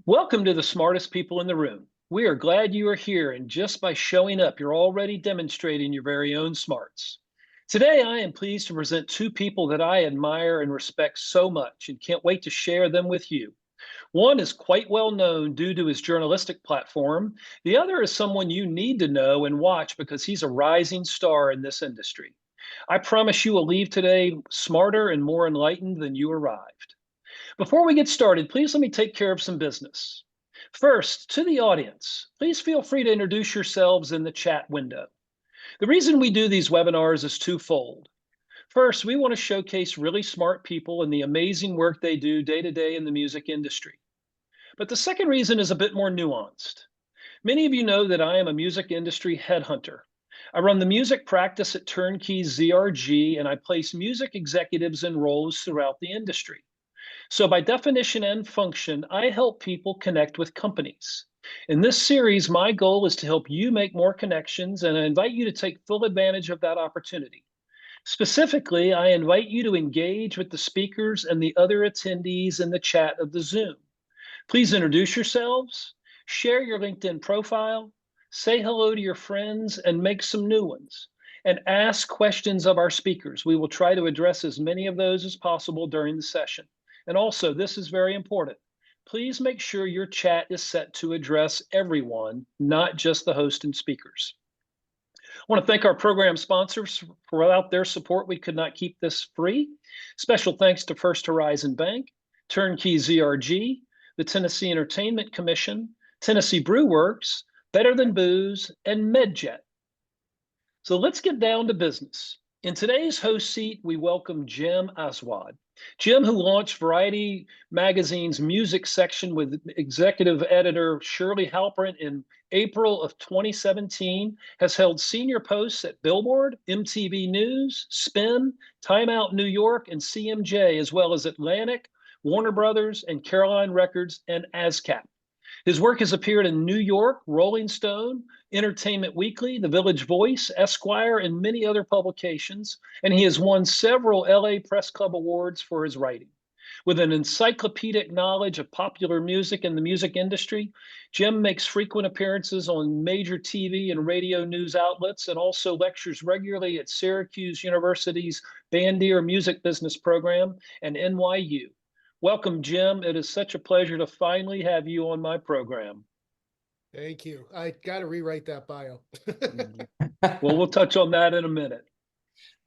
Welcome to the smartest people in the room. We are glad you are here, and just by showing up, you're already demonstrating your very own smarts. Today, I am pleased to present two people that I admire and respect so much and can't wait to share them with you. One is quite well known due to his journalistic platform. The other is someone you need to know and watch because he's a rising star in this industry. I promise you will leave today smarter and more enlightened than you arrived. Before we get started, please let me take care of some business. First, to the audience, please feel free to introduce yourselves in the chat window. The reason we do these webinars is twofold. First, we want to showcase really smart people and the amazing work they do day to day in the music industry. But the second reason is a bit more nuanced. Many of you know that I am a music industry headhunter. I run the music practice at Turnkey ZRG, and I place music executives in roles throughout the industry. So, by definition and function, I help people connect with companies. In this series, my goal is to help you make more connections, and I invite you to take full advantage of that opportunity. Specifically, I invite you to engage with the speakers and the other attendees in the chat of the Zoom. Please introduce yourselves, share your LinkedIn profile, say hello to your friends, and make some new ones. And ask questions of our speakers. We will try to address as many of those as possible during the session. And also, this is very important. Please make sure your chat is set to address everyone, not just the host and speakers. I want to thank our program sponsors. For without their support, we could not keep this free. Special thanks to First Horizon Bank, Turnkey ZRG, the Tennessee Entertainment Commission, Tennessee Brew Works, Better Than Booze, and MedJet. So let's get down to business. In today's host seat, we welcome Jim Aswad. Jim, who launched Variety Magazine's music section with executive editor Shirley Halpern in April of 2017, has held senior posts at Billboard, MTV News, Spin, Time Out New York, and CMJ, as well as Atlantic, Warner Brothers, and Caroline Records, and ASCAP. His work has appeared in New York, Rolling Stone, Entertainment Weekly, The Village Voice, Esquire, and many other publications, and he has won several LA Press Club awards for his writing. With an encyclopedic knowledge of popular music and the music industry, Jim makes frequent appearances on major TV and radio news outlets and also lectures regularly at Syracuse University's Bandier Music Business Program and NYU. Welcome, Jim. It is such a pleasure to finally have you on my program. Thank you. I got to rewrite that bio. Well, we'll touch on that in a minute.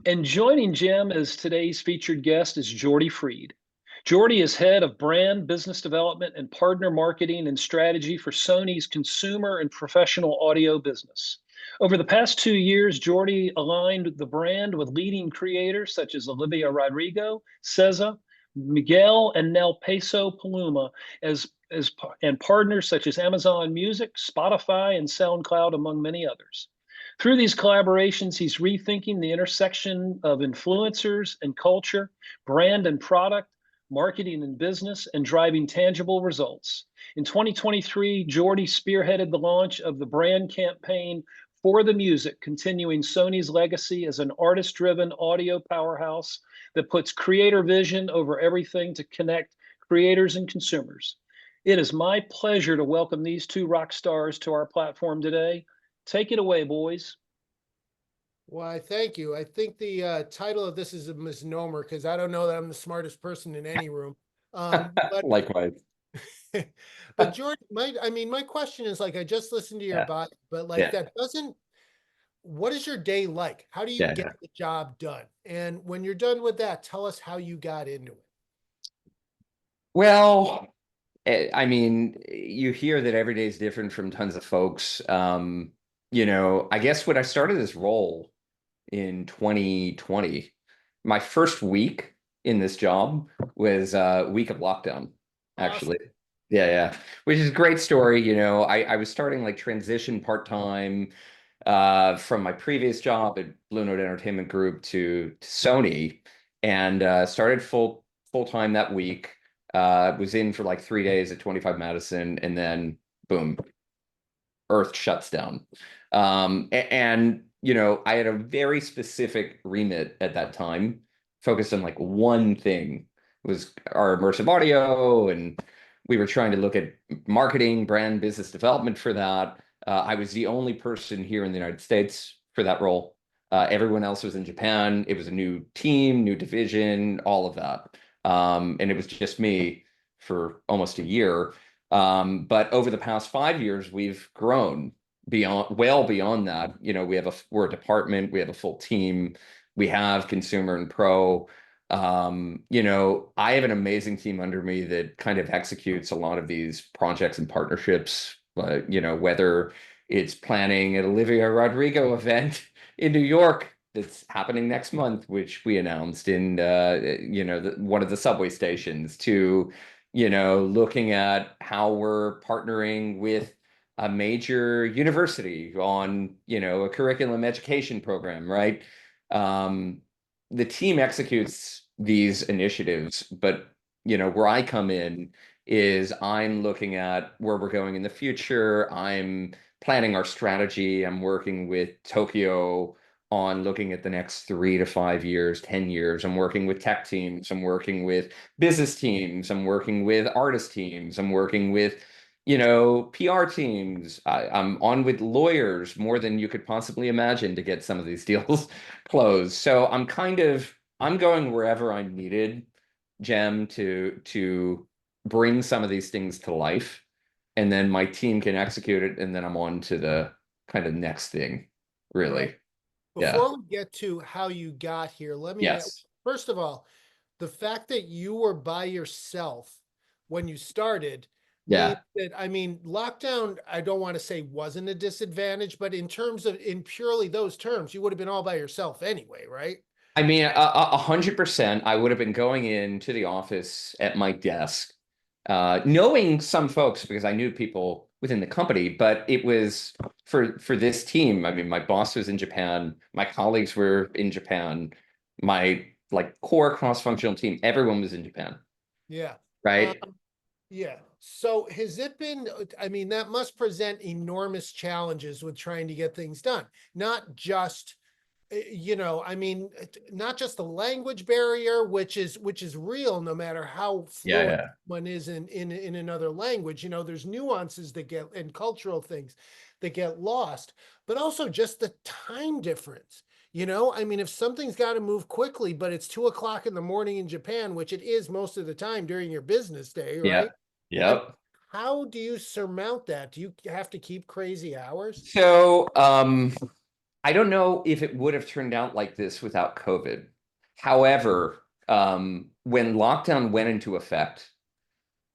And joining Jim as today's featured guest is Jordy Freed. Jordy is head of brand, business development, and partner marketing and strategy for Sony's consumer and professional audio business. Over the past 2 years, Jordy aligned the brand with leading creators such as Olivia Rodrigo, SZA, Miguel, and now Peso Paloma and partners such as Amazon Music, Spotify, and SoundCloud, among many others. Through these collaborations, he's rethinking the intersection of influencers and culture, brand and product, marketing and business, and driving tangible results. In 2023, Jordy spearheaded the launch of the brand campaign For the Music, continuing Sony's legacy as an artist-driven audio powerhouse that puts creator vision over everything to connect creators and consumers. It is my pleasure to welcome these two rock stars to our platform today. Take it away, boys. Why, thank you. I think the title of this is a misnomer because I don't know that I'm the smartest person in any room. But likewise. But George, my question is, like, I just listened to your bio, but like that doesn't. What is your day like? How do you get the job done? And when you're done with that, tell us how you got into it. Well, I mean, you hear that every day is different from tons of folks. I guess when I started this role in 2020, my first week in this job was a week of lockdown, actually. Awesome. Yeah. Which is a great story. I was starting like transition part-time from my previous job at Blue Note Entertainment Group to Sony, and started full-time that week. Was in for like 3 days at 25 Madison, and then boom, Earth shuts down. I had a very specific remit at that time, focused on like one thing. It was our immersive audio and We were trying to look at marketing, brand, business development for that. I was the only person here in the United States for that role. Everyone else was in Japan. It was a new team, new division, all of that. And it was just me for almost a year. But over the past 5 years, we've grown well beyond that. We're a department, we have a full team, we have consumer and pro. I have an amazing team under me that kind of executes a lot of these projects and partnerships. Whether it's planning an Olivia Rodrigo event in New York that's happening next month, which we announced in one of the subway stations, to looking at how we're partnering with a major university on a curriculum education program, right? The team executes these initiatives, but where I come in is I'm looking at where we're going in the future. I'm planning our strategy. I'm working with Tokyo on looking at the next 3 to 5 years, 10 years. I'm working with tech teams. I'm working with business teams. I'm working with artist teams. I'm working with, PR teams. I'm on with lawyers more than you could possibly imagine to get some of these deals closed. So I'm going wherever I'm needed, Jem, to bring some of these things to life. And then my team can execute it, and then I'm on to the kind of next thing, really. Right. Yeah. Before we get to how you got here, let me ask, Yes. first of all, the fact that you were by yourself when you started means Yeah. that, I mean, lockdown, I don't want to say wasn't a disadvantage, but in purely those terms, you would have been all by yourself anyway, right? I mean, 100%. I would have been going into the office at my desk, knowing some folks because I knew people within the company. But it was for this team. I mean, my boss was in Japan, my colleagues were in Japan, my core cross-functional team, everyone was in Japan, Yeah. Um, right? yeah. So has it been, I mean, that must present enormous challenges with trying to get things done, not just I mean, not just the language barrier, which is real, no matter how Yeah, fluent yeah. one is in another language. There's nuances that get and cultural things that get lost, but also just the time difference. I mean, if something's got to move quickly, but it's 2 o'clock in the morning in Japan, which it is most of the time during your business day, Yeah. right? I mean, Yep. how do you surmount that? Do you have to keep crazy hours? So, I don't know if it would have turned out like this without COVID. However, when lockdown went into effect,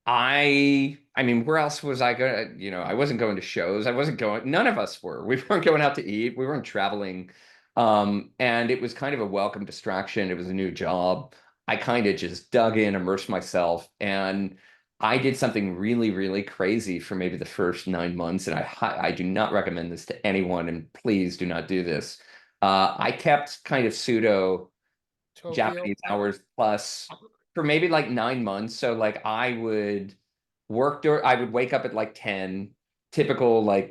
I mean, where else was I gonna, I wasn't going to shows. I wasn't going, none of us were. We weren't going out to eat. We weren't traveling. And it was kind of a welcome distraction. It was a new job. I kind of just dug in, immersed myself, and I did something really, really crazy for maybe the first 9 months. And I do not recommend this to anyone, and please do not do this. I kept kind of pseudo Tokyo. Japanese hours plus for maybe like 9 months. So I would I would wake up at like 10, typical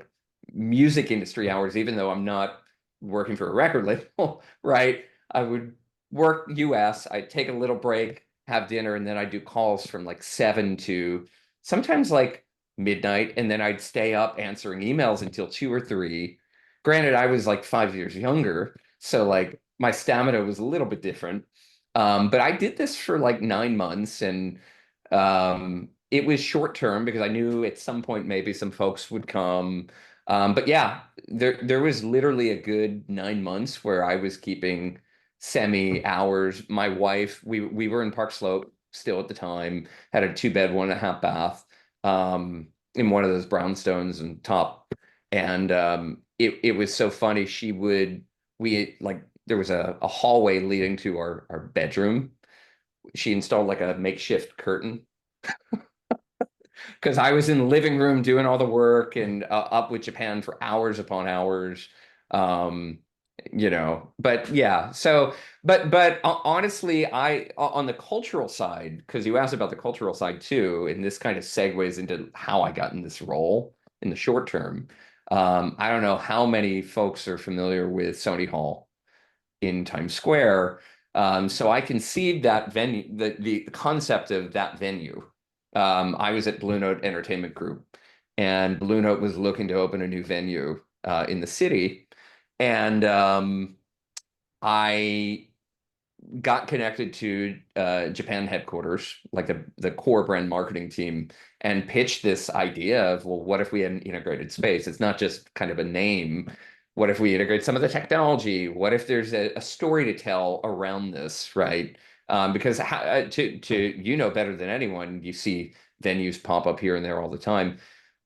music industry hours, even though I'm not working for a record label, right? I would work US, I'd take a little break, have dinner, and then I'd do calls from like 7 to sometimes like midnight, and then I'd stay up answering emails until 2 or 3. Granted, I was like 5 years younger, so my stamina was a little bit different. But I did this for like 9 months, and it was short term because I knew at some point maybe some folks would come. But yeah, there was literally a good 9 months where I was keeping semi hours. My wife, we were in Park Slope still at the time, had a 2 bed, 1.5 bath, in one of those brownstones and top. And it was so funny. We there was a hallway leading to our bedroom. She installed like a makeshift curtain because I was in the living room doing all the work and up with Japan for hours upon hours. Um, but yeah, so but honestly, on the cultural side, because you asked about the cultural side too, and this kind of segues into how I got in this role in the short term. I don't know how many folks are familiar with Sony Hall in Times Square. So I conceived that venue, the concept of that venue I was at Blue Note Entertainment Group, and Blue Note was looking to open a new venue in the city. And I got connected to Japan headquarters, like the core brand marketing team, and pitched this idea of, well, what if we had an integrated space? It's not just kind of a name. What if we integrate some of the technology? What if there's a story to tell around this, right? Because you know better than anyone, you see venues pop up here and there all the time.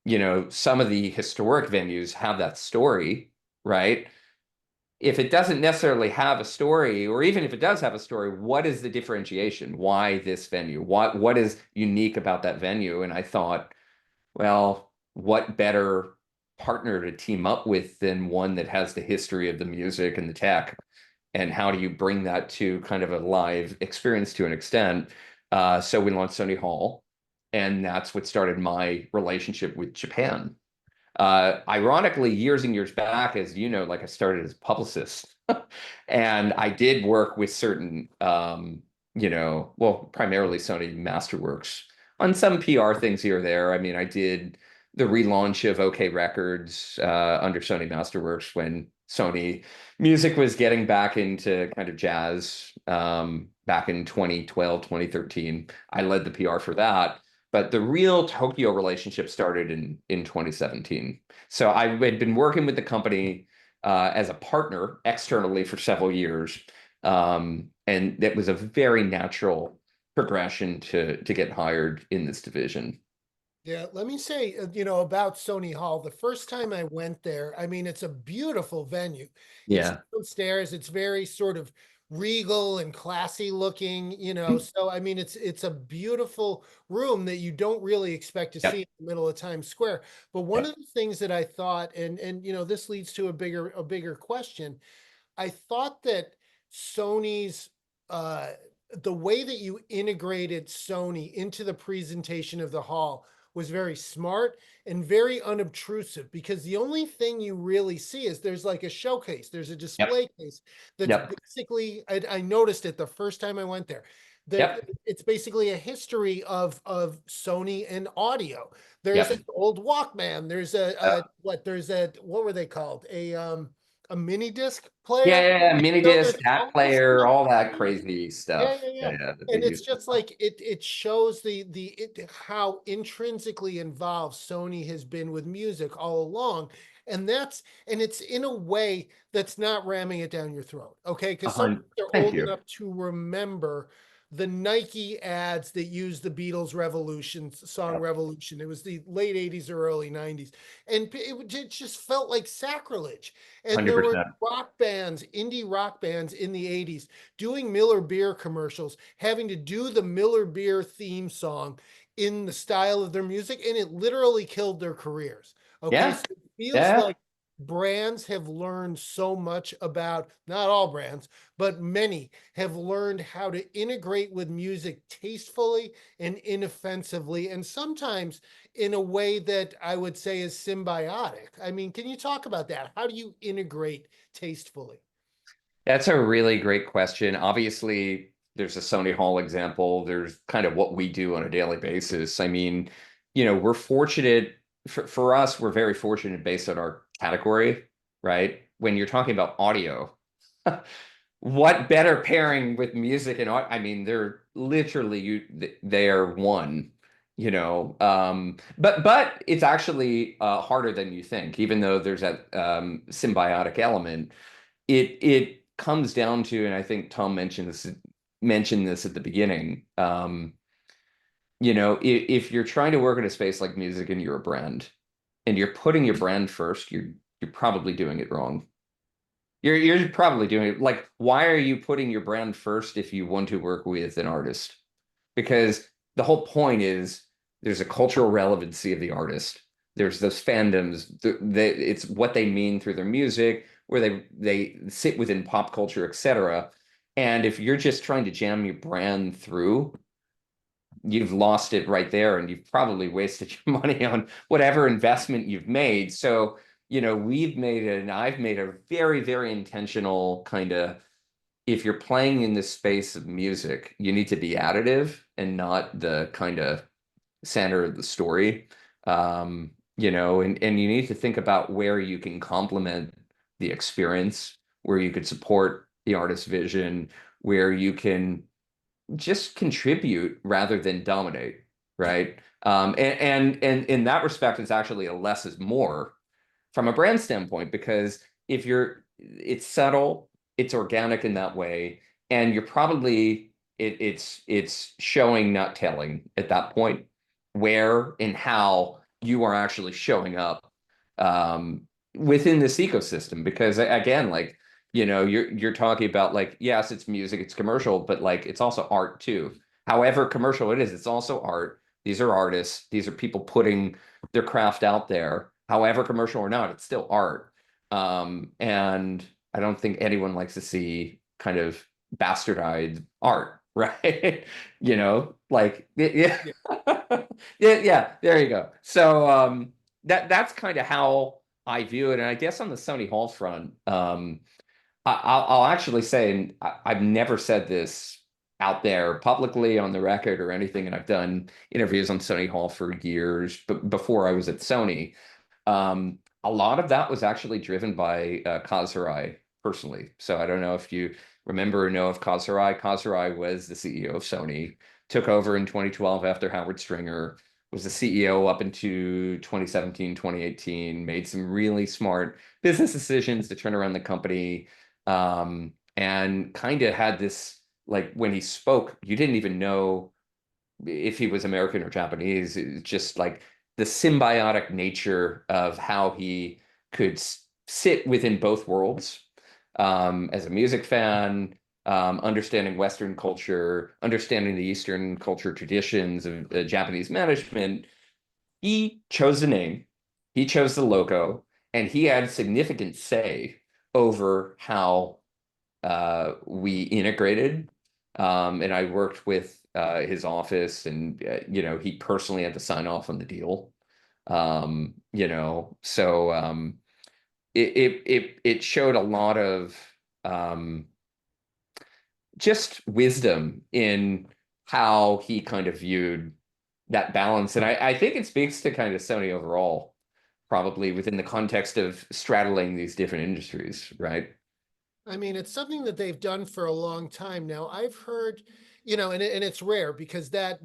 You know, some of the historic venues have that story, right? If it doesn't necessarily have a story, or even if it does have a story, what is the differentiation? Why this venue? What is unique about that venue? And I thought, well, what better partner to team up with than one that has the history of the music and the tech? And how do you bring that to kind of a live experience to an extent? So we launched Sony Hall, and that's what started my relationship with Japan. Ironically, years and years back, as you know, like I started as a publicist, and I did work with certain, well, primarily Sony Masterworks on some PR things here or there. I mean, I did the relaunch of OK Records under Sony Masterworks when Sony Music was getting back into kind of jazz back in 2012, 2013. I led the PR for that. But the real Tokyo relationship started in 2017. So I had been working with the company as a partner externally for several years. And it was a very natural progression to get hired in this division. Yeah, let me say, about Sony Hall. The first time I went there, I mean, it's a beautiful venue. It's Yeah. downstairs. It's very sort of regal and classy looking, So I mean, it's a beautiful room that you don't really expect to see Yep. in the middle of Times Square. But one Yep. of the things that I thought, and this leads to a bigger question. I thought that Sony's uh the way that you integrated Sony into the presentation of the hall was very smart and very unobtrusive, because the only thing you really see is there's like a showcase, there's a Yep. display case that's Yep. basically, I noticed it the first time I went there, that Yep. it's basically a history of Sony and audio. There's Yep. an old Walkman, there's a Yep. what were they called, a mini disc Yeah, player. yeah, yeah. Mini There's disc, cat all this player, stuff. all that crazy Yeah, stuff. yeah, yeah. Yeah, yeah, that they And it's use. just like it shows how intrinsically involved Sony has been with music all along. And it's in a way that's not ramming it down your throat. Okay. Because some people are Thank old you. enough to remember the Nike ads that used the Beatles song Yep. Revolution. It was the late 80s or early 90s. And it just felt like sacrilege. And there were 100%. indie rock bands in the 80s doing Miller Beer commercials, having to do the Miller Beer theme song in the style of their music, and it literally killed their careers. Okay, Yeah. so it feels Yeah. like brands have learned so much about, not all brands, but many have learned how to integrate with music tastefully and inoffensively, and sometimes in a way that I would say is symbiotic. I mean, can you talk about that? How do you integrate tastefully? That's a really great question. Obviously, there's a Sony Hall example. There's kind of what we do on a daily basis. I mean, we're fortunate for us, we're very fortunate based on our category, right? When you're talking about audio, what better pairing with music and I mean, they're literally they are one, but it's actually harder than you think, even though there's that symbiotic element. It comes down to, and I think Tom mentioned this at the beginning. If you're trying to work in a space like music and you're a brand, and you're putting your brand first, you're probably doing it wrong. You're probably doing it like, why are you putting your brand first if you want to work with an artist? Because the whole point is there's a cultural relevancy of the artist. There's those fandoms. It's what they mean through their music, where they sit within pop culture, etc. And if you're just trying to jam your brand through, you've lost it right there, and you've probably wasted your money on whatever investment you've made. So, I've made a very, very intentional kind of, if you're playing in this space of music, you need to be additive and not the kind of center of the story. And you need to think about where you can complement the experience, where you could support the artist's vision, where you can just contribute rather than dominate, right? And in that respect, it's actually a less is more from a brand standpoint, because it's subtle, it's organic in that way, and you're probably it's showing, not telling at that point, where and how you are actually showing up um, within this ecosystem. Because again, like, you're talking about, like, yes, it's music, it's commercial, but like it's also art too. However commercial it is, it's also art. These are artists. These are people putting their craft out there. However commercial or not, it's still art. And I don't think anyone likes to see kind of bastardized art, right? Like, yeah, Yeah. yeah, there you go. So that's kind of how I view it. And I guess on the Sony Hall front, I'll actually say, and I've never said this out there publicly on the record or anything, and I've done interviews on Sony Hall for years, but before I was at Sony, a lot of that was actually driven by Kaz Hirai personally. So I don't know if you remember or know of Kaz Hirai. Kaz Hirai was the CEO of Sony, took over in 2012 after Howard Stringer, was the CEO up into 2017, 2018, made some really smart business decisions to turn around the company, and kind of had this, like, when he spoke, you didn't even know if he was American or Japanese. It's just like the symbiotic nature of how he could sit within both worlds, as a music fan, understanding Western culture, understanding the Eastern culture traditions of Japanese management. He chose the name, he chose the logo, and he had significant say over how we integrated. And I worked with his office, and he personally had to sign off on the deal. So it showed a lot of um, just wisdom in how he kind of viewed that balance. And I think it speaks to kind of Sony overall, probably within the context of straddling these different industries, right? I mean, it's something that they've done for a long time now. I've heard, and it's rare because that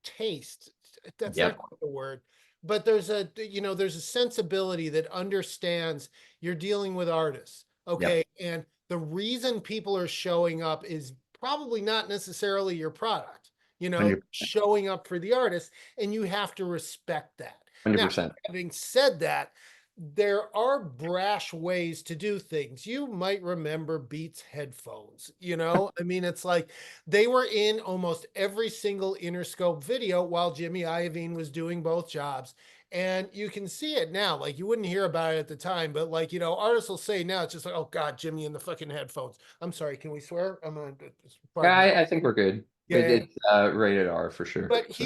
taste, that's not Yep. quite the word, but there's a sensibility that understands you're dealing with artists. Yep. Okay. And the reason people are showing up is probably not necessarily your product, 100%. showing up for the artist, and you have to respect that. Now, 100%. having said that, there are brash ways to do things. You might remember Beats headphones, I mean, it's like they were in almost every single Interscope video while Jimmy Iovine was doing both jobs. And you can see it now. Like, you wouldn't hear about it at the time, but like, artists will say now, it's just like, oh God, Jimmy and the fucking headphones. I'm sorry, can we swear? I'm gonna Yeah, pardon. I think we're good. Yeah. It's rated R for sure. But So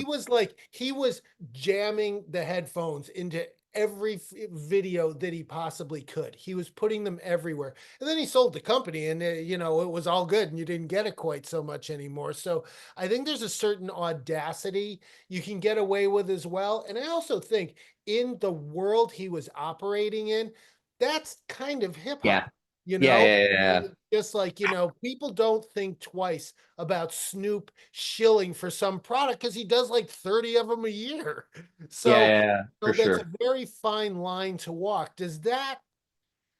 he was jamming the headphones into every video that he possibly could. He was putting them everywhere. And then he sold the company, and it was all good, and you didn't get it quite so much anymore. So I think there's a certain audacity you can get away with as well. And I also think in the world he was operating in, that's kind of hip yeah, hop, you yeah, know? yeah, yeah, yeah, Just like, people don't think twice about Snoop shilling for some product because he does like 30 of them a year. yeah, So, yeah, yeah, for that's a sure. very fine line to walk.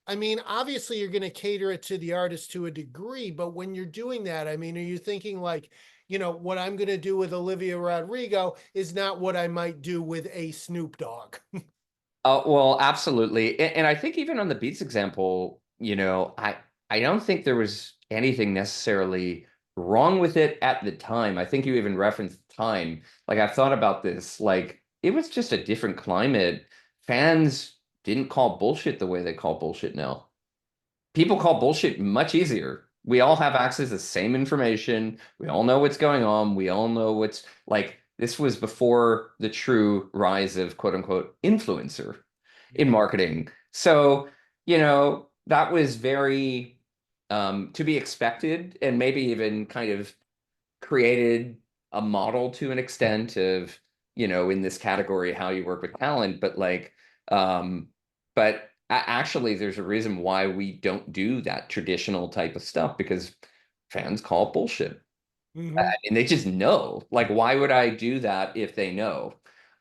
I mean, obviously you're going to cater it to the artist to a degree, but when you're doing that, I mean, are you thinking like, what I'm going to do with Olivia Rodrigo is not what I might do with a Snoop Dogg? Well, absolutely. And I think even on the Beats example, I don't think there was anything necessarily wrong with it at the time. I think you even referenced time. Like, I've thought about this, like, it was just a different climate. Fans didn't call bullshit the way they call bullshit now. People call bullshit much easier. We all have access to the same information. We all know what's going on. We all know what's like, this was before the true rise of quote unquote influencer in Yeah. marketing. So, that was very to be expected, and maybe even kind of created a model to an extent of, you know, in this category, how you work with talent, but like, but actually there's a reason why we don't do that traditional type of stuff, because fans call it bullshit. And they just know, like, why would I do that if they know?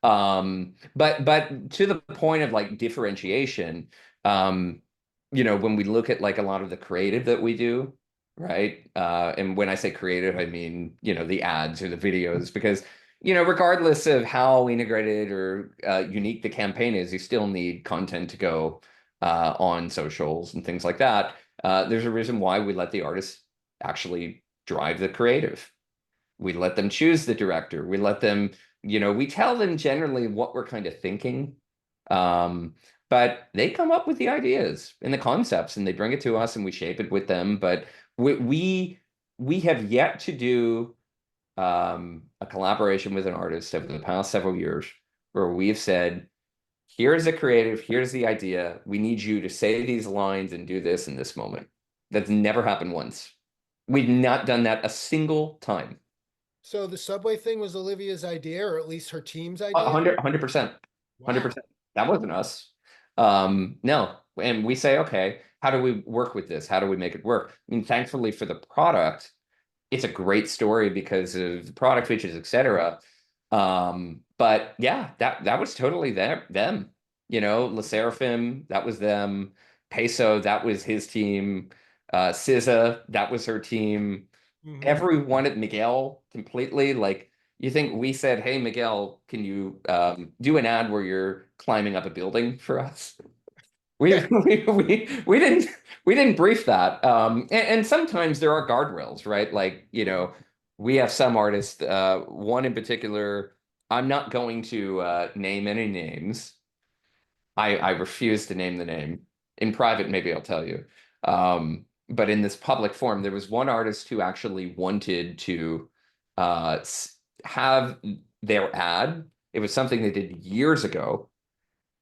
But to the point of like differentiation, you know, when we look at like a lot of the creative that we do, right? And when I say creative, I mean, you know, the ads or the videos, because, you know, regardless of how integrated or unique the campaign is, you still need content to go on socials and things like that. There's a reason why we let the artists actually drive the creative. We let them choose the director. We let them, you know, we tell them generally what we're kind of thinking. But they come up with the ideas and the concepts and they bring it to us and we shape it with them. But we have yet to do a collaboration with an artist over the past several years where we've said, here's a creative, here's the idea. We need you to say these lines and do this in this moment. That's never happened once. We've not done that a single time. So the subway thing was Olivia's idea, or at least her team's idea? 100%. 100%. That wasn't us. No. And we say, okay, how do we work with this? How do we make it work? I mean, thankfully for the product, it's a great story because of the product features, etc. But yeah, that was totally them. You know, Le Seraphim, that was them. Peso, that was his team. SZA, that was her team. Everyone at Miguel completely, like, you think we said, hey Miguel, can you do an ad where you're climbing up a building for us? We we didn't brief that. And sometimes there are guardrails, right? Like, you know, we have some artists, one in particular, I'm not going to name any names. I refuse to name the name. In private, maybe I'll tell you. But in this public forum, there was one artist who actually wanted to have their ad. It was something they did years ago.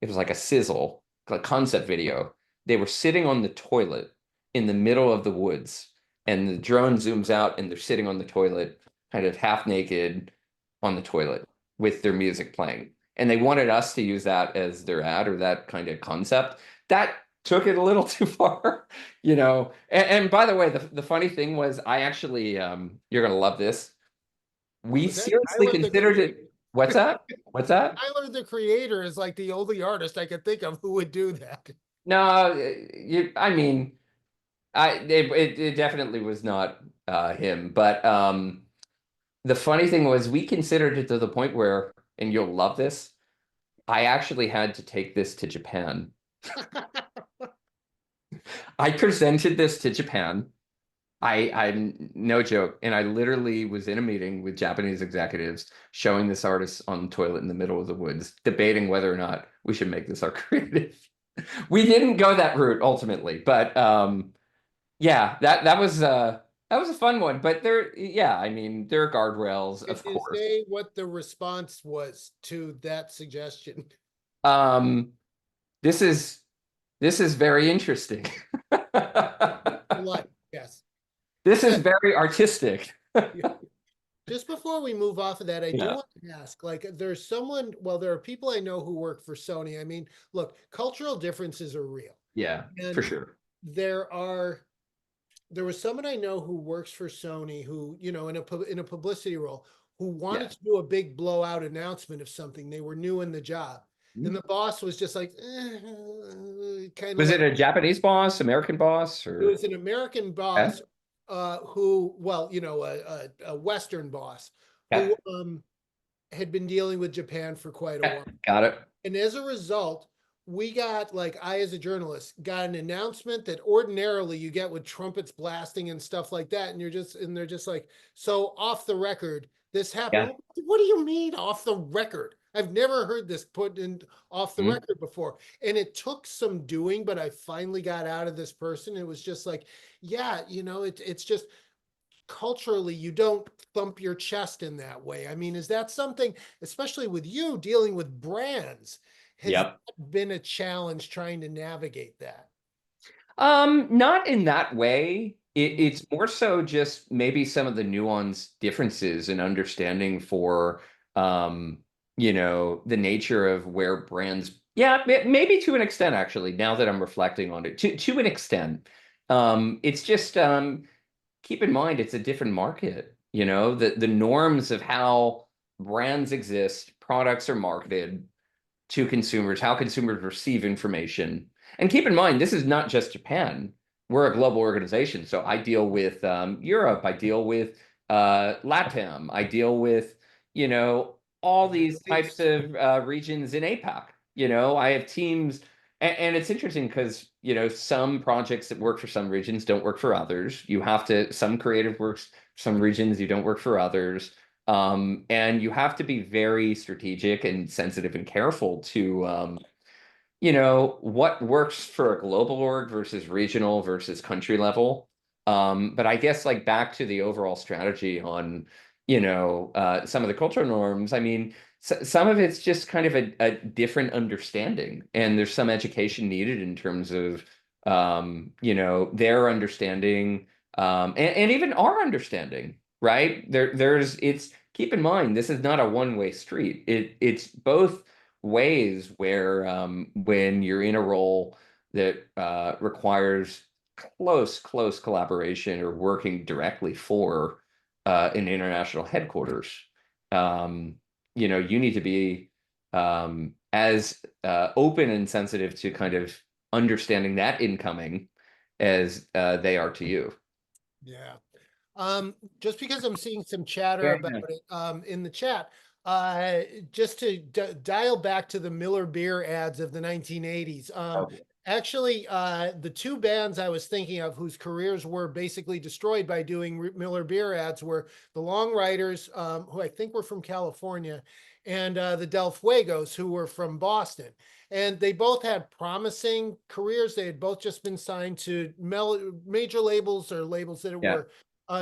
It was like a sizzle, a concept video. They were sitting on the toilet in the middle of the woods, and the drone zooms out, and they're sitting on the toilet, kind of half naked on the toilet with their music playing. And they wanted us to use that as their ad or that kind of concept. That took it a little too far, you know. And by the way, the funny thing was, I actually, you're gonna love this. We Was that seriously Tyler, the considered creator? it. What's that? What's that? Tyler, the creator, is like the only artist I could think of who would do that. No, I mean, it definitely was not him. But the funny thing was, we considered it to the point where, and you'll love this, I actually had to take this to Japan. I presented this to Japan. I'm no joke. And I literally was in a meeting with Japanese executives showing this artist on the toilet in the middle of the woods, debating whether or not we should make this our creative. We didn't go that route ultimately, but yeah, that was a fun one. But there, yeah, I mean, there are guardrails, of Can you course. say what the response was to that suggestion? Um, this is very interesting. Like, yes. This is very artistic. Just before we move off of that, I do Yeah. want to ask, like, there's someone, well, there are people I know who work for Sony. I mean, look, cultural differences are real. Yeah, And for sure. there was someone I know who works for Sony who, you know, in a publicity role, who wanted Yeah. to do a big blowout announcement of something. They were new in the job. And the boss was just like, kind of Was like, it a Japanese boss, American boss, it or was an American yeah? boss, who, well, you know, a Western boss Yeah. who had been dealing with Japan for quite a Yeah. while. Got it. And as a result, we got, like, I, as a journalist, got an announcement that ordinarily you get with trumpets blasting and stuff like that. And they're just like, so off the record, this happened. Yeah. What do you mean off the record? I've never heard this put in off the Mhm. record before. And it took some doing, but I finally got out of this person. It was just like, yeah, you know, it's just culturally, you don't thump your chest in that way. I mean, is that something, especially with you dealing with brands, has Yep. that been a challenge trying to navigate that? Not in that way. It's more so just maybe some of the nuanced differences in understanding for, the nature of where brands, yeah, maybe to an extent, actually, now that I'm reflecting on it, to an extent. It's just, keep in mind it's a different market. The norms of how brands exist, products are marketed to consumers, how consumers receive information. And keep in mind, this is not just Japan. We're a global organization. So I deal with Europe, I deal with LATAM, I deal with, all these types of regions in APAC. I have teams, and it's interesting because, some projects that work for some regions don't work for others. Some creative works for some regions, you don't work for others. And you have to be very strategic and sensitive and careful to, what works for a global org versus regional versus country level. But I guess like back to the overall strategy on, some of the cultural norms. I mean, some of it's just kind of a different understanding, and there's some education needed in terms of, their understanding, and even our understanding, right? It's keep in mind, this is not a one-way street. It's both ways where, when you're in a role that requires close collaboration or working directly for an international headquarters, you need to be as open and sensitive to kind of understanding that incoming as they are to you. Yeah. Just because I'm seeing some chatter Yeah, about yeah. it in the chat, just to dial back to the Miller Beer ads of the 1980s. Oh, Actually, the two bands I was thinking of whose careers were basically destroyed by doing Miller Beer ads were the Long Riders, who I think were from California, and the Del Fuegos, who were from Boston. And they both had promising careers. They had both just been signed to major labels or labels that yeah. were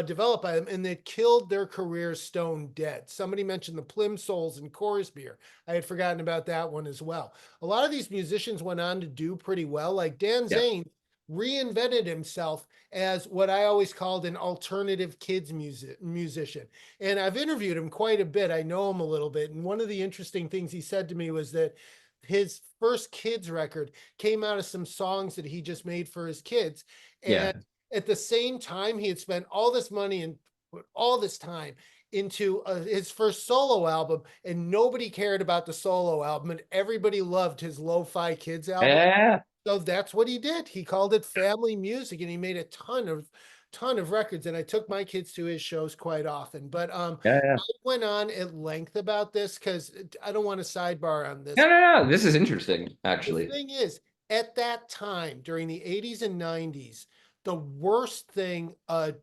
developed by them, and they killed their careers stone dead. Somebody mentioned the Plimsolls and Coors Beer. I had forgotten about that one as well. A lot of these musicians went on to do pretty well. Like Dan Yeah. Zane reinvented himself as what I always called an alternative kids musician. And I've interviewed him quite a bit. I know him a little bit. And one of the interesting things he said to me was that his first kids record came out of some songs that he just made for his kids. Yeah. And at the same time, he had spent all this money and put all this time into his first solo album, and nobody cared about the solo album, and everybody loved his Lo-Fi Kids album. Yeah. So that's what he did. He called it family music, and he made a ton of records. And I took my kids to his shows quite often. But Yeah. I went on at length about this because I don't want to sidebar on this. No. This is interesting, The actually. thing is, at that time during the 80s and 90s, the worst thing, a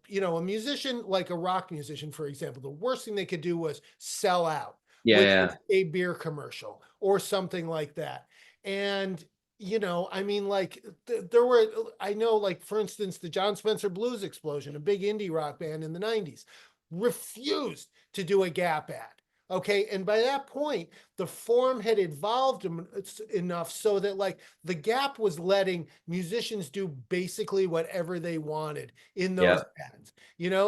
musician like a rock musician, for example, the worst thing they could do was sell out Yeah. with Yeah. a beer commercial or something like that. And, I mean, like there were, I know, like, for instance, the John Spencer Blues Explosion, a big indie rock band in the 90s, refused to do a Gap ad. Okay. And by that point, the form had evolved enough so that, like, the Gap was letting musicians do basically whatever they wanted in those Yeah. ads,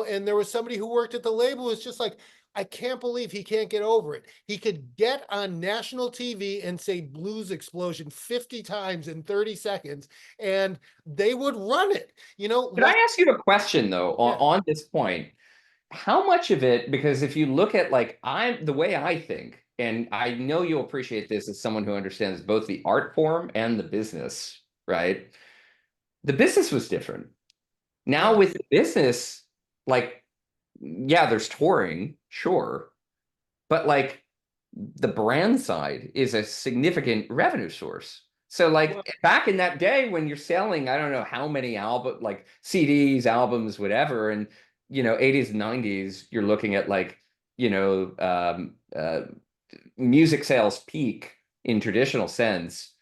and there was somebody who worked at the label who was just like, I can't believe he can't get over it. He could get on national TV and say Blues Explosion 50 times in 30 seconds, and they would run it, Could I like, ask you a question though yeah, on this point? How much of it, because if you look at like the way I think, and I know you'll appreciate this as someone who understands both the art form and the business, right? The business was different. Now yeah. with the business, like, yeah, there's touring, sure, but like the brand side is a significant revenue source. So Well, like back in that day when you're selling, I don't know how many like CDs, albums, whatever, and 80s and 90s, you're looking at like, music sales peak in traditional sense.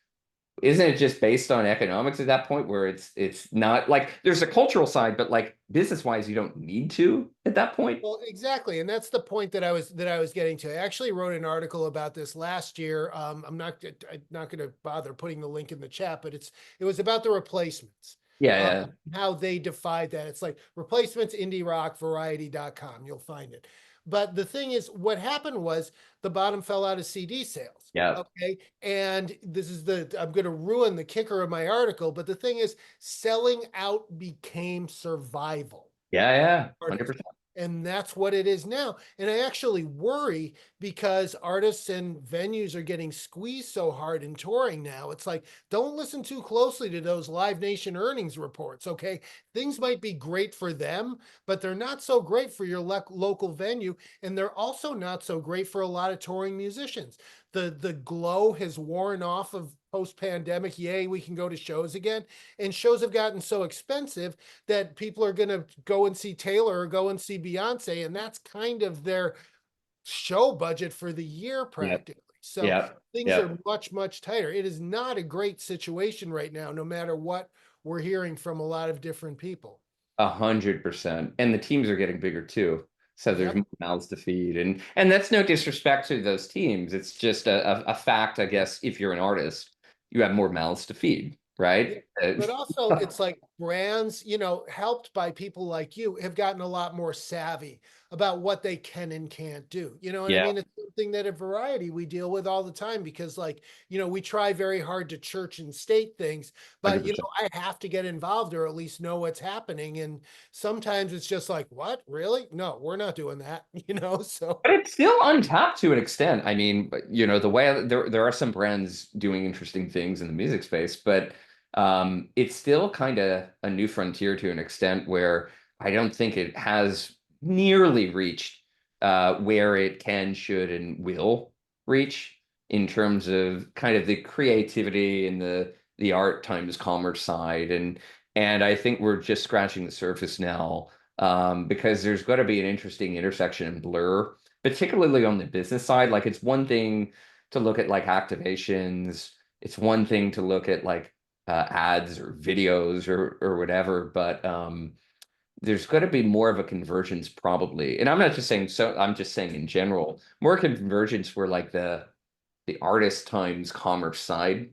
Isn't it just based on economics at that point where it's not like there's a cultural side, but like business wise, you don't need to at that point? Well, exactly, and that's the point that I was getting to. I actually wrote an article about this last year. I'm not going to bother putting the link in the chat, but it was about the replacements. Yeah. how they divide that. It's like replacements, indie rock, variety.com. You'll find it. But the thing is, what happened was the bottom fell out of CD sales. Yeah. Okay. And this is I'm going to ruin the kicker of my article. But the thing is, selling out became survival. Yeah. 100%. And that's what it is now. And I actually worry because artists and venues are getting squeezed so hard in touring now. It's like, don't listen too closely to those Live Nation earnings reports, okay? Things might be great for them, but they're not so great for your local venue. And they're also not so great for a lot of touring musicians. The glow has worn off of post-pandemic. Yay, we can go to shows again. And shows have gotten so expensive that people are going to go and see Taylor or go and see Beyonce, and that's kind of their show budget for the year practically. So things are much, much tighter. It is not a great situation right now, no matter what we're hearing from a lot of different people. 100%. And the teams are getting bigger too. So there's more mouths to feed. And that's no disrespect to those teams. It's just a fact, I guess, if you're an artist, you have more mouths to feed, right? But also it's like brands, helped by people like you, have gotten a lot more savvy about what they can and can't do. You know what I mean? It's something that at Variety we deal with all the time because we try very hard to church and state things, but 100%. I have to get involved or at least know what's happening. And sometimes it's just like, what? Really? No, we're not doing that, so. But it's still untapped to an extent. I mean, the way there are some brands doing interesting things in the music space, but it's still kind of a new frontier to an extent where I don't think it has nearly reached where it can, should, and will reach in terms of kind of the creativity and the art times commerce side. And I think we're just scratching the surface now, because there's got to be an interesting intersection and blur, particularly on the business side. Like, it's one thing to look at like activations. It's one thing to look at like ads or videos or whatever, but there's got to be more of a convergence probably. And I'm not just saying, so I'm just saying in general, more convergence where like the artist times commerce side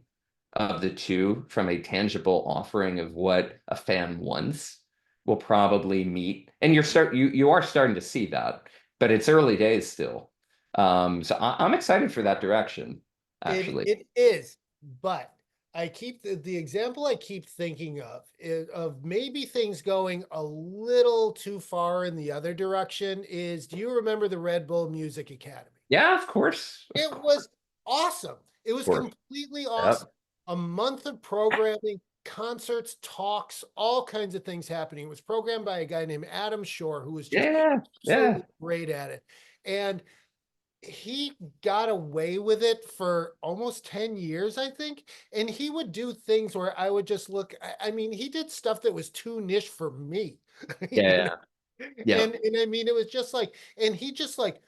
of the two from a tangible offering of what a fan wants will probably meet. And you are starting to see that, but it's early days still. So I'm excited for that direction, actually. It is, but I keep the example I keep thinking of is of maybe things going a little too far in the other direction is, do you remember the Red Bull Music Academy? Yeah, of course. It was awesome. It was completely awesome. A month of programming, concerts, talks, all kinds of things happening. It was programmed by a guy named Adam Shore, who was just absolutely great at it. And he got away with it for almost 10 years, I think. And he would do things where I would just look, I mean, he did stuff that was too niche for me. Yeah. And I mean, it was just like, and he just like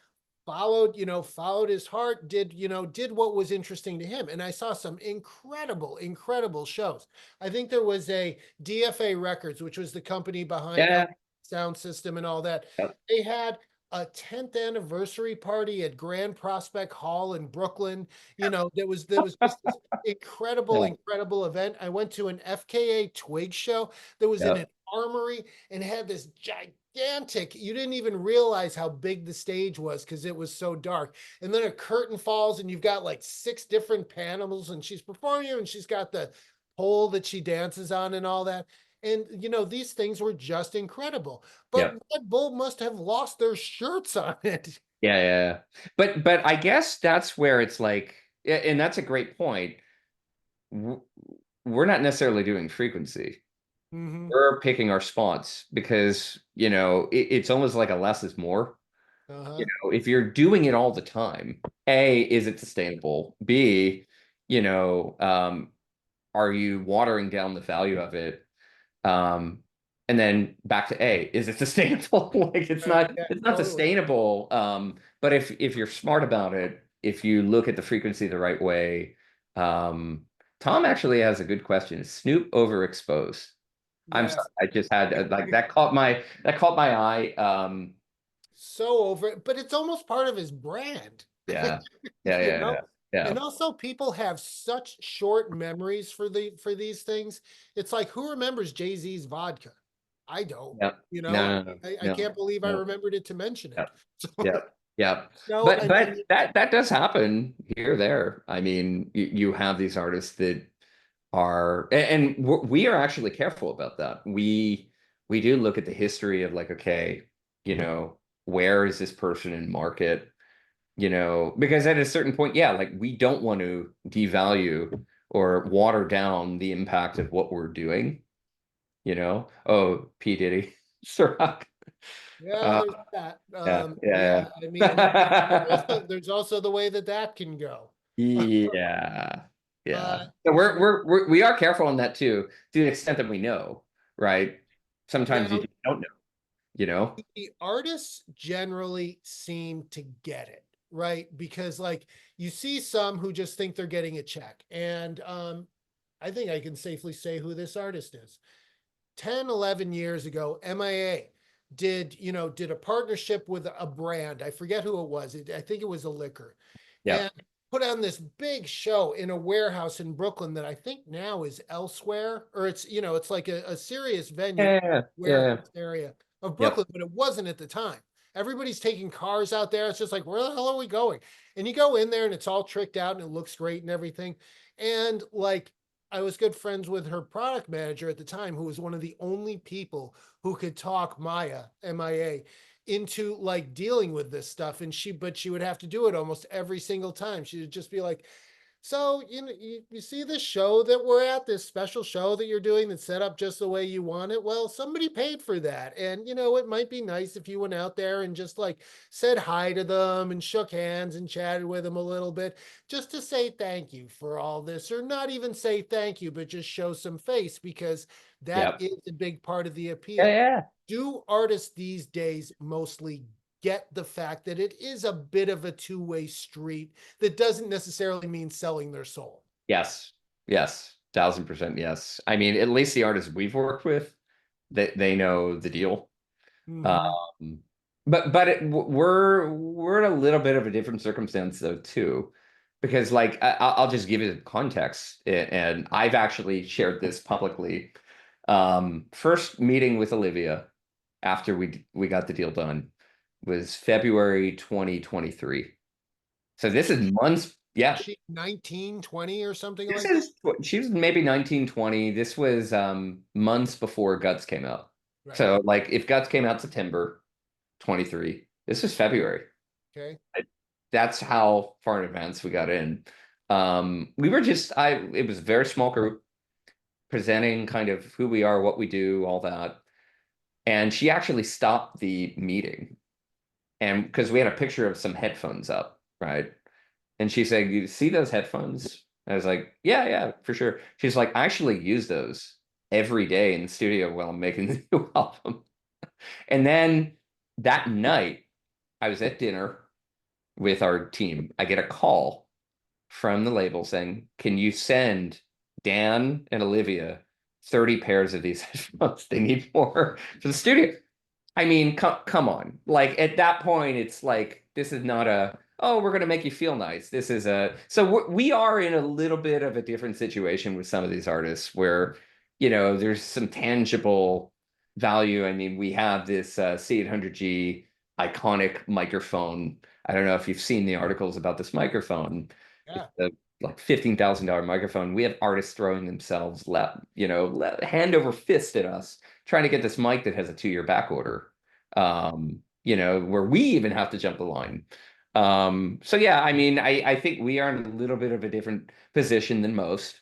followed his heart, did what was interesting to him. And I saw some incredible shows. I think there was a DFA Records, which was the company behind sound system and all that. They had a 10th anniversary party at Grand Prospect Hall in Brooklyn. That was just this incredible event. I went to an FKA Twig show that was in an armory and had this gigantic, you didn't even realize how big the stage was because it was so dark. And then a curtain falls and you've got like 6 different panels and she's performing and she's got the pole that she dances on and all that. And, these things were just incredible. But Red Bull must have lost their shirts on it. Yeah. But I guess that's where it's like, and that's a great point. We're not necessarily doing frequency. We're picking our spots because, it's almost like a less is more. If you're doing it all the time, A, is it sustainable? B, are you watering down the value of it? And then back to A, is it sustainable? Like, it's not sustainable. But if you're smart about it, if you look at the frequency the right way, Tom actually has a good question. Is Snoop overexposed? I'm sorry, I just had like that caught my eye. So over, but it's almost part of his brand. Yeah. And also people have such short memories for these things. It's like, who remembers Jay-Z's vodka? I don't, Yep. you know, No, no, I no, can't believe I no. remembered it to mention it. Yep. So, Yep. Yep. no, But that does happen here or there. I mean, you have these artists that are, and we are actually careful about that. We do look at the history of like, okay, you know, where is this person in market? You know, because at a certain point, yeah, like we don't want to devalue or water down the impact of what we're doing, you know. Oh, P. Diddy, Ciroc. yeah, Uh, there's that. yeah, Yeah, yeah, I mean, yeah. there's also the way that that can go. Yeah, Uh, yeah. So I mean, we are careful on that too, to the extent that we know, right? Sometimes you now just don't know, you know? the artists generally seem to get it, right? Because like you see some who just think they're getting a check. And I think I can safely say who this artist is. 10, 11 years ago, MIA did a partnership with a brand. I forget who it was. I think it was a liquor. Yeah. And put on this big show in a warehouse in Brooklyn that I think now is elsewhere, or it's like a serious venue Yeah, yeah. warehouse area of Yep. Brooklyn, but it wasn't at the time. Everybody's taking cars out there. It's just like, where the hell are we going? And you go in there and it's all tricked out and it looks great and everything. And like I was good friends with her product manager at the time, who was one of the only people who could talk MIA, into like dealing with this stuff. And but she would have to do it almost every single time. She would just be like, so, you see this show that we're at, this special show that you're doing that's set up just the way you want it? Well, somebody paid for that. And, it might be nice if you went out there and just like said hi to them and shook hands and chatted with them a little bit, just to say thank you for all this, or not even say thank you, but just show some face, because that Yep. is a big part of the Yeah, appeal. yeah. Do artists these days mostly get the fact that it is a bit of a two-way street that doesn't necessarily mean selling their soul? Yes. Yes. 1000% yes. I mean, at least the artists we've worked with, they know the deal. Mm-hmm. Um, but we're in a little bit of a different circumstance though too, because like I'll just give you the context, and I've actually shared this publicly. First meeting with Olivia after we got the deal done was February 2023. So this is months. Yeah, She 19, 20 or something this like that? is she was maybe 1920. This was months before Guts came out. Right. So like if Guts came out September 23. This was February. Okay. That's how far in advance we got in. We were just it was a very small group presenting kind of who we are, what we do, all that. And she actually stopped the meeting. And because we had a picture of some headphones up, right? And she said, "You see those headphones?" I was like, "Yeah, yeah, for sure." She's like, "I actually use those every day in the studio while I'm making the new album." And then that night, I was at dinner with our team. I get a call from the label saying, "Can you send Dan and Olivia 30 pairs of these headphones? They need more for the studio." I mean, come on. Like at that point, it's like this is not a, oh, we're gonna make you feel nice. This is a, so we are in a little bit of a different situation with some of these artists where, there's some tangible value. I mean, we have this C800G iconic microphone. I don't know if you've seen the articles about this microphone. Yeah. It's a like $15,000 microphone. We have artists throwing themselves hand over fist at us trying to get this mic that has a 2-year back order. Where we even have to jump the line. So yeah, I mean, I think we are in a little bit of a different position than most.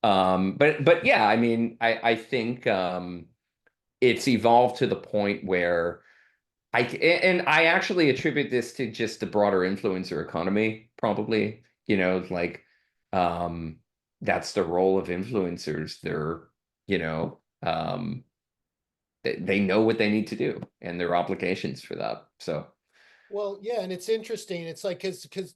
But yeah, I mean, I think it's evolved to the point where I actually attribute this to just the broader influencer economy, probably. Like um that's the role of influencers. They're, you know, they know what they need to do and their obligations for that. So Well, yeah, and it's interesting. It's like because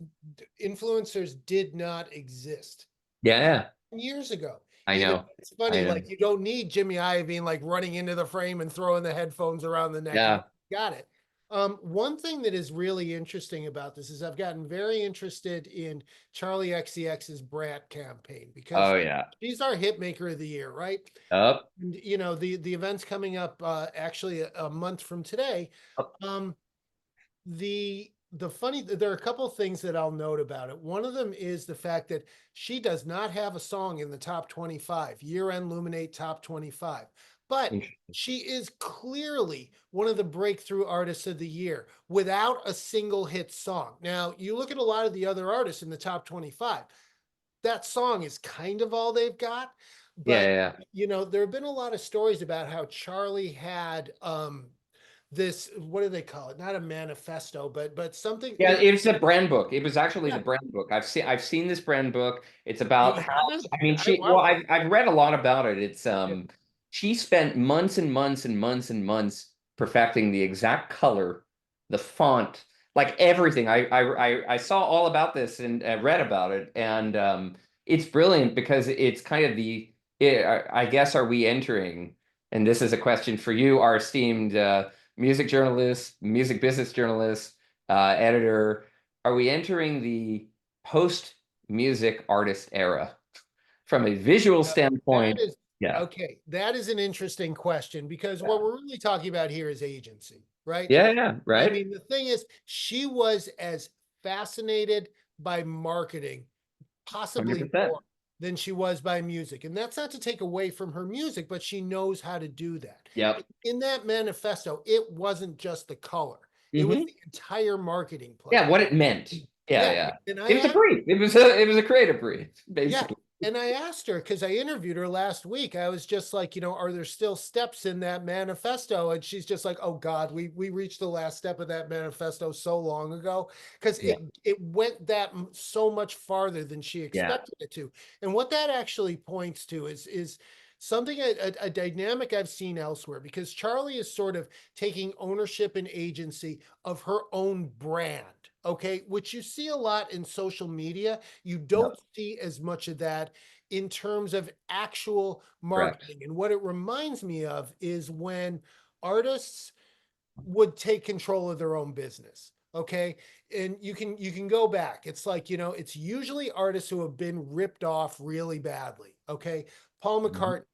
influencers did not exist yeah, years ago. I Even know. it's I funny, know. like you don't need Jimmy Iovine like running into the frame and throwing the headphones around the neck. You Yeah. got it. One thing that is really interesting about this is I've gotten very interested in Charlie XCX's Brat campaign because Oh yeah. she's our hit maker of the year, right? Up. And, you know, the event's coming up actually a month from today. Up. Um, there are a couple of things that I'll note about it. One of them is the fact that she does not have a song in the top 25, year-end Luminate top 25, but she is clearly one of the breakthrough artists of the year without a single hit song. Now, you look at a lot of the other artists in the top 25, that song is kind of all they've got. But, Yeah. you know, there have been a lot of stories about how Charlie had this, what do they call it? Not a manifesto, but something. Yeah, it was a brand book. It was actually Yeah. the brand book. I've seen this brand book. It's about You how, haven't? I mean, I've read a lot about it. It's Yeah. she spent months and months and months and months perfecting the exact color, the font, like everything. I saw all about this and read about it, and it's brilliant because it's kind of I guess, are we entering? And this is a question for you, our esteemed music journalist, music business journalist, editor, are we entering the post music artist era from a visual That standpoint? is Yeah. okay. That is an interesting question because what we're really talking about here is agency, right? Yeah. I Right. mean, the thing is, she was as fascinated by marketing, possibly 100%. more than she was by music. And that's not to take away from her music, but she knows how to do that. Yep. In that manifesto, it wasn't just the color, it was Hmm. the entire marketing plan. Yeah, what it meant. Yeah. Yeah. And It was a brief. It was a creative brief, yeah. basically. And I asked her because I interviewed her last week. I was just like, you know, are there still steps in that manifesto? And she's just like, oh God, we reached the last step of that manifesto so long ago because Yeah. it went that so much farther than she Yeah. expected it to. And what that actually points to is something a dynamic I've seen elsewhere because Charlie is sort of taking ownership and agency of her own brand. Okay, which you see a lot in social media. You don't Yep. see as much of that in terms of actual Correct. marketing. And what it reminds me of is when artists would take control of their own business. Okay. And you can go back. It's like, you know, it's usually artists who have been ripped off really badly. Okay. Paul Mhm. McCartney,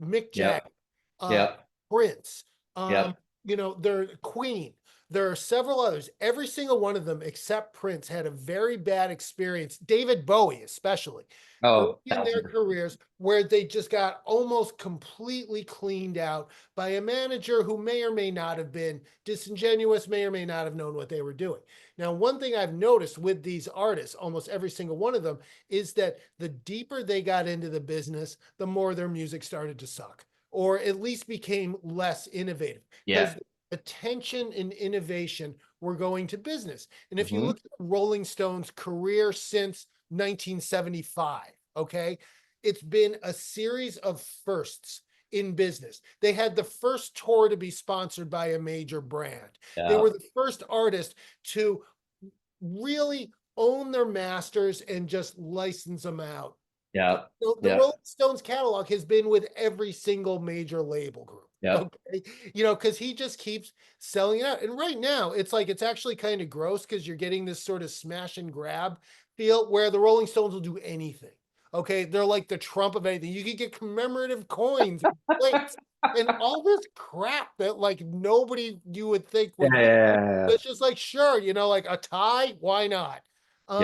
Mick Jagger, Yep. uh, Yep. Prince, Yep. you know, they're Queen. There are several others. Every single one of them, except Prince, had a very bad experience. David Bowie, especially, early Oh, in their 1000%. careers, where they just got almost completely cleaned out by a manager who may or may not have been disingenuous, may or may not have known what they were doing. Now, one thing I've noticed with these artists, almost every single one of them, is that the deeper they got into the business, the more their music started to suck, or at least became less innovative because Yeah. attention and innovation were going to business. And if you Hmm. look at Rolling Stone's career since 1975, okay, it's been a series of firsts in business. They had the first tour to be sponsored by a major brand. They were Yeah. the first artist to really own their masters and just license them out. Yep. The Yep. Rolling Stones catalog has been with every single major label group. Yep. Okay. You know, because he just keeps selling it out. And right now, it's like it's actually kind of gross because you're getting this sort of smash and grab feel where the Rolling Stones will do anything. Okay. They're like the Trump of anything. You could get commemorative coins, plates, and all this crap that like nobody you would think would wear. Yeah. It's just like, sure, you know, like a tie, why not? Yep.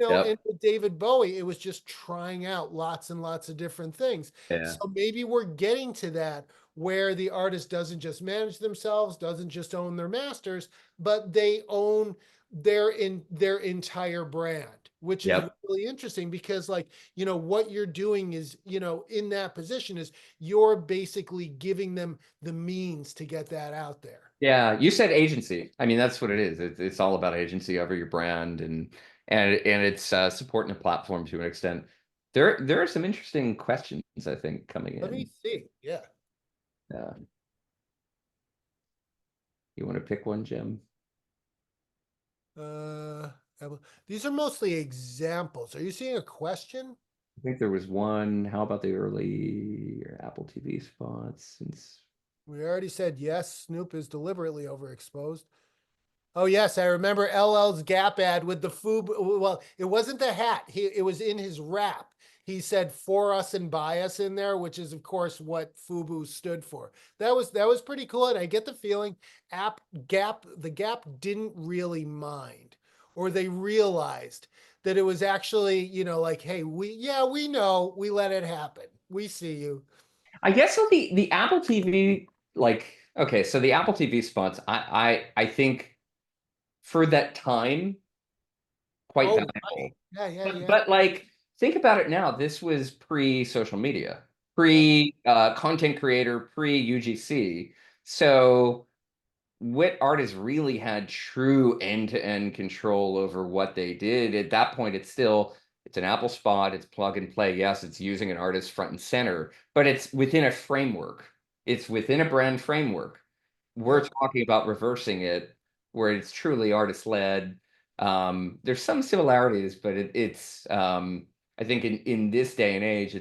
You know, and Yep. with David Bowie, it was just trying out lots and lots of different things. Yeah. So maybe we're getting to that where the artist doesn't just manage themselves, doesn't just own their masters, but they own their entire brand, which is Yep. really interesting because like, you know, what you're doing is, you know, in that position is you're basically giving them the means to get that out there. Yeah, you said agency. I mean, that's what it is. It's all about agency over your brand, and it's supporting a platform to an extent. There are some interesting questions, I think, coming Let me in. see. Yeah. Yeah. You want to pick one, Jim? Uh, these are mostly examples. Are you seeing a question? I think there was one. How about the early Apple TV spots? Since We already said yes, Snoop is deliberately overexposed. Oh yes, I remember LL's Gap ad with the FUBU. Well, it wasn't the hat. It was in his rap. He said "for us and by us" in there, which is of course what FUBU stood for. That was pretty cool, and I get the feeling the Gap didn't really mind, or they realized that it was actually, like, hey, we know, we let it happen. We see you. I guess so the Apple TV, like, okay, so the Apple TV spots, I think for that time, quite Oh, right. valuable. Yeah, yeah, But yeah. but like think about it now. This was pre-social media, Yeah. pre content creator, pre UGC. So what artists really had true end-to-end control over what they did. At that point, it's an Apple spot, it's plug and play. Yes, it's using an artist front and center, but it's within a framework. It's within a brand framework. We're Yep. talking about reversing it where it's truly artist led. There's some similarities, but it's I think in this day and age,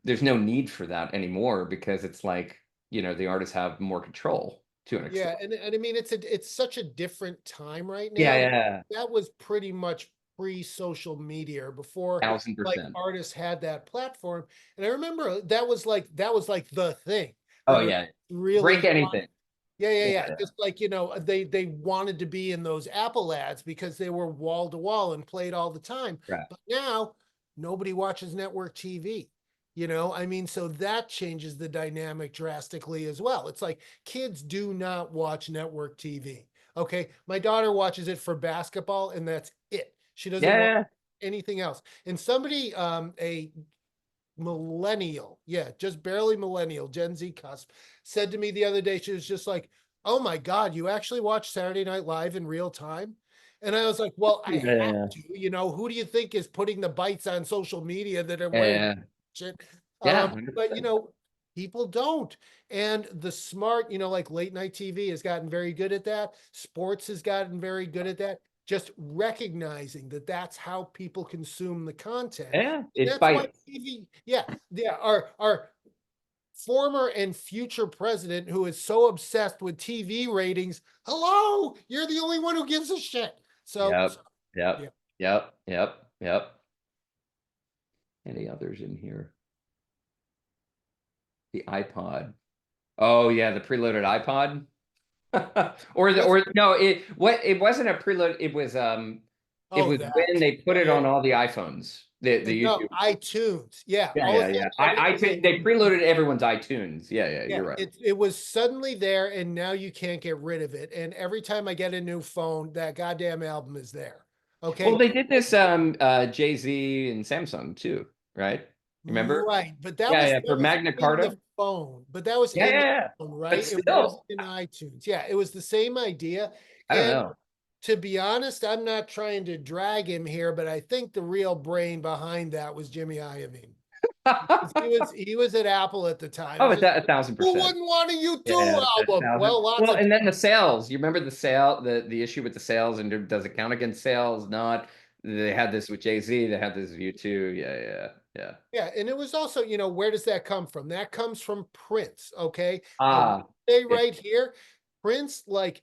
there's no need for that anymore because it's like, the artists have more control to an extent. Yeah, and I mean it's such a different time right Yeah, now. yeah, That was pretty much pre-social media or before, thousand like, percent. artists had that platform. And I remember that was like the thing. Oh Remember, yeah, break really anything. yeah, yeah, Yeah, yeah. yeah, Just like, they wanted to be in those Apple ads because they were wall to wall and played all the time. right. But now nobody watches network TV. I mean, so that changes the dynamic drastically as well. It's like kids do not watch network TV. Okay. My daughter watches it for basketball, and that's it. She doesn't watch Yeah, anything else. And somebody, a millennial, yeah, just barely millennial, Gen Z cusp, said to me the other day, she was just like, "Oh my God, you actually watch Saturday Night Live in real time?" And I was like, "Well, I have yeah, to. Who do you think is putting the bites on social media that are wearing yeah, shit?" yeah, But 100%. people don't. And the smart, like late night TV has gotten very good at that. Sports has gotten very good at that. Just recognizing that that's how people consume the content. Yeah, And it's that's why bites. TV, yeah, yeah, our former and future president, who is so obsessed with TV ratings, hello, you're the only one who gives a shit. So Yep, yeah. yep, yep, yep, yep. Any others in here? The iPod. Oh yeah, the preloaded iPod. Yes. Or no, it wasn't a preload. It Oh, was when that. they put Yeah, it yeah. on all the iPhones. The No, YouTube. iTunes. Yeah. Yeah, All yeah, of a yeah. sudden, everything. They preloaded everyone's iTunes. Yeah, yeah, Yeah, you're right. it was suddenly there, and now you can't get rid of it. And every time I get a new phone, that goddamn album is there. Well, Okay. they did this Jay-Z and Samsung too, right? Remember? Right. But that Yeah, was yeah, that for was Magna in the Carta. phone. But that was Yeah, in yeah, the yeah. phone, But right? It wasn't still, in iTunes. Yeah, it was the same idea. I don't And know. to be honest, I'm not trying to drag him here, but I think the real brain behind that was Jimmy Iovine. He was at Apple at the time. Oh, It's it's just, a thousand who percent. wouldn't want a Yeah, U2 a album? thousand. Well, lots Well, of and then the sales. You remember the sale, the issue with the sales, and does it count against sales? Not. They had this with Jay-Z. They had this with U2. Yeah, yeah, yeah. Yeah, and it was also, where does that come from? That comes from Prince, okay? I will Ah, say it, right here, Prince, like,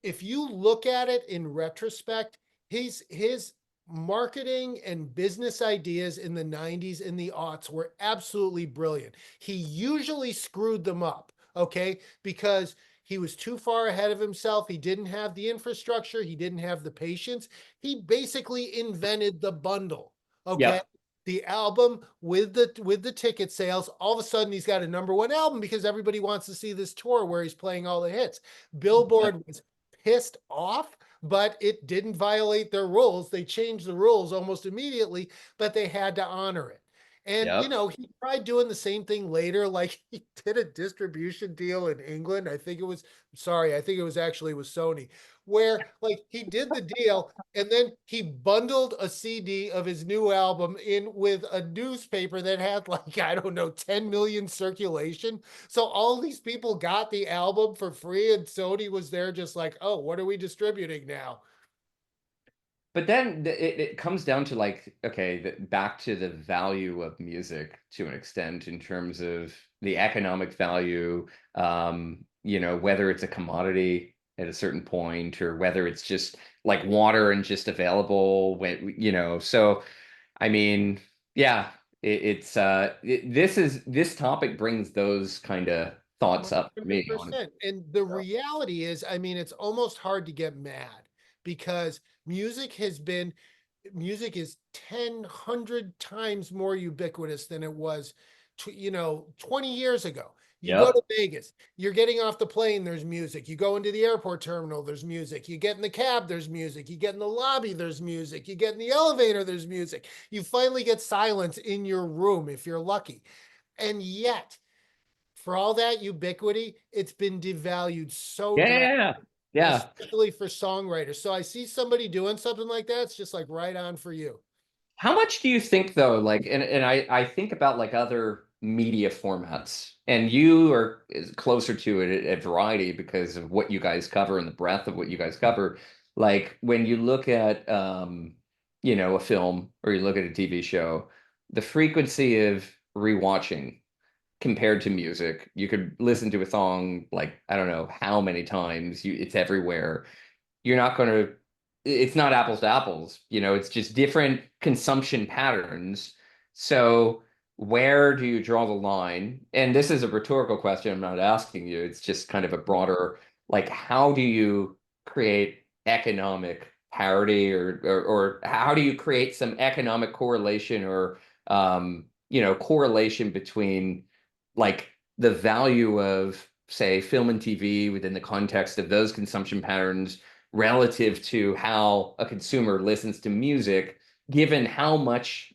if you look at it in retrospect, his marketing and business ideas in the 90s and the aughts were absolutely brilliant. He usually screwed them up, okay? Because he was too far ahead of himself. He didn't have the infrastructure, he didn't have the patience. He basically invented the bundle, okay? yep, The album with the ticket sales, all of a sudden he's got a number one album because everybody wants to see this tour where he's playing all the hits. yep, Billboard was pissed off, but it didn't violate their rules. They changed the rules almost immediately, but they had to honor it. And yep. he tried doing the same thing later. Like, he did a distribution deal in England. I think it was actually with Sony, where, like, he did the deal and then he bundled a CD of his new album in with a newspaper that had, like, I don't know, 10 million circulation. So all these people got the album for free, and Sony was there just like, oh, what are we distributing now? But then it comes down to like, okay, back to the value of music to an extent in terms of the economic value, whether it's a commodity. at a certain point, or whether it's just like water and just available when, so I mean, yeah, this topic brings those kind of thoughts up for me on it. 100%. And the reality is, I mean, it's almost hard to get mad because music is 100 times more ubiquitous than it was, 20 years ago. You go Yep. to Vegas, you're getting off the plane, there's music. You go into the airport terminal, there's music. You get in the cab, there's music. You get in the lobby, there's music. You get in the elevator, there's music. You finally get silence in your room if you're lucky. And yet, for all that ubiquity, it's been devalued so drastically, Yeah. Yeah. especially for songwriters. So I see somebody doing something like that, it's just like right on for you. How much do you think though, like, and I think about like other media formats, and you are closer to it at Variety because of what you guys cover and the breadth of what you guys cover. Like when you look at a film or you look at a TV show, the frequency of rewatching compared to music, you could listen to a song like I don't know how many times, it's everywhere. You're not going to, it's not apples to apples, it's just different consumption patterns. So where do you draw the line? And this is a rhetorical question. I'm not asking you. It's just kind of a broader, like, how do you create economic parity, or how do you create some economic correlation, or, correlation between like the value of, say, film and TV within the context of those consumption patterns relative to how a consumer listens to music, given how much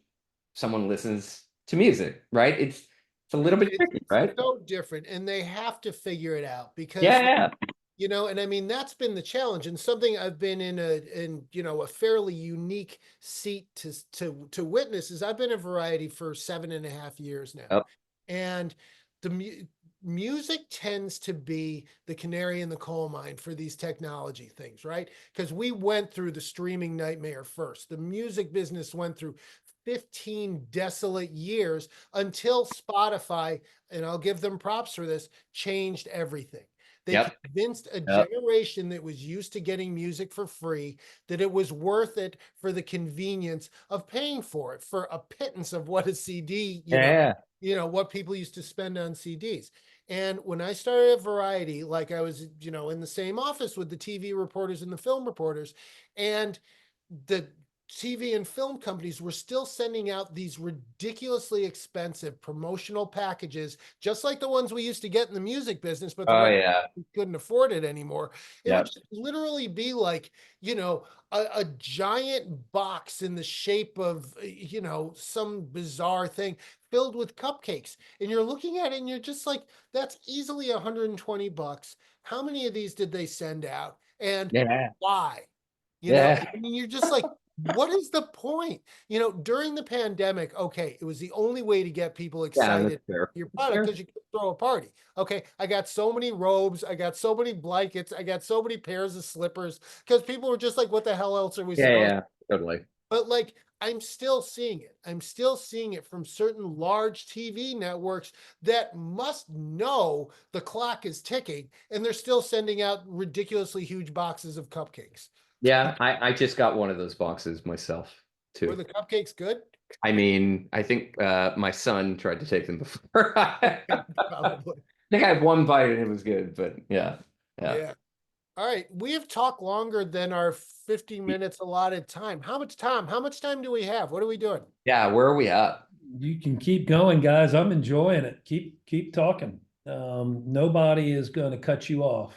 someone listens to music, right? It's a little bit tricky, It's right? so different, and they have to figure it out because, Yeah, and I mean that's been the challenge, and something I've been in a fairly unique seat to witness is I've been in Variety for 7.5 years now, yeah. and the music tends to be the canary in the coal mine for these technology things, right? Because we went through the streaming nightmare first. The music business went through 15 desolate years until Spotify, and I'll give them props for this, changed everything. They Yep. convinced a Yep. generation that was used to getting music for free that it was worth it for the convenience of paying for it for a pittance of what a CD, Yeah. what people used to spend on CDs. And when I started at Variety, like I was, in the same office with the TV reporters and the film reporters, and the TV and film companies were still sending out these ridiculously expensive promotional packages, just like the ones we used to get in the music business, but the Oh rest yeah. couldn't afford it anymore. It would Yep. just literally be like, a giant box in the shape of, some bizarre thing filled with cupcakes. And you're looking at it and you're just like, that's easily $120. How many of these did they send out? And Yeah. why? Yeah. I mean, you're just like, what is the point? During the pandemic, okay, it was the only way to get people Yeah, that's excited fair. for your That's product fair. because you could throw a party. Okay, I got so many robes, I got so many blankets, I got so many pairs of slippers because people were just like, what the hell else are we Yeah, supposed yeah, totally. But like, I'm still seeing it. I'm still seeing it from certain large TV networks that must know the clock is ticking, and they're still sending out ridiculously huge boxes of cupcakes. Yeah, I just got one of those boxes myself Were too. the cupcakes good? I mean, I think my son tried to take them before. I Probably. think I had one bite and it was good, but yeah, yeah. Yeah. All right. We have talked longer than our 50 minutes allotted time. How much time do we have? What are we doing? Yeah, where are we at? You can keep going, guys. I'm enjoying it. Keep talking. Nobody is going to cut you off.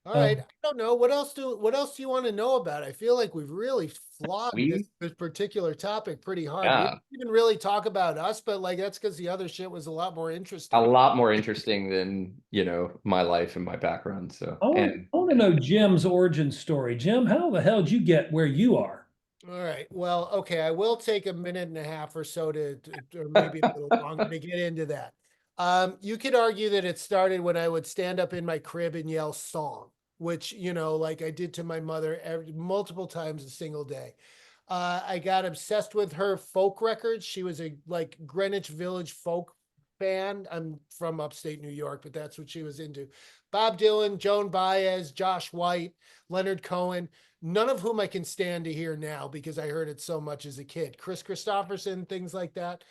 All right. Um, I don't know. What else do you want to know about? I feel like we've really flogged this, We, this particular topic pretty hard. We yeah, didn't even really talk about us, but like that's because the other shit was a lot more a interesting. lot more interesting than, my life and my background. So, I want to know Jim's origin story. Jim, how the hell did you get where you are? All right. Well, okay. I will take a minute and a half or so or maybe a little longer to get into that. You could argue that it started when I would stand up in my crib and yell song, which, like I did to my mother multiple times a single day. I got obsessed with her folk records. She was a like Greenwich Village folk fan. I'm from upstate New York, but that's what she was into. Bob Dylan, Joan Baez, Josh White, Leonard Cohen, none of whom I can stand to hear now because I heard it so much as a kid. Chris Christopherson, things like that.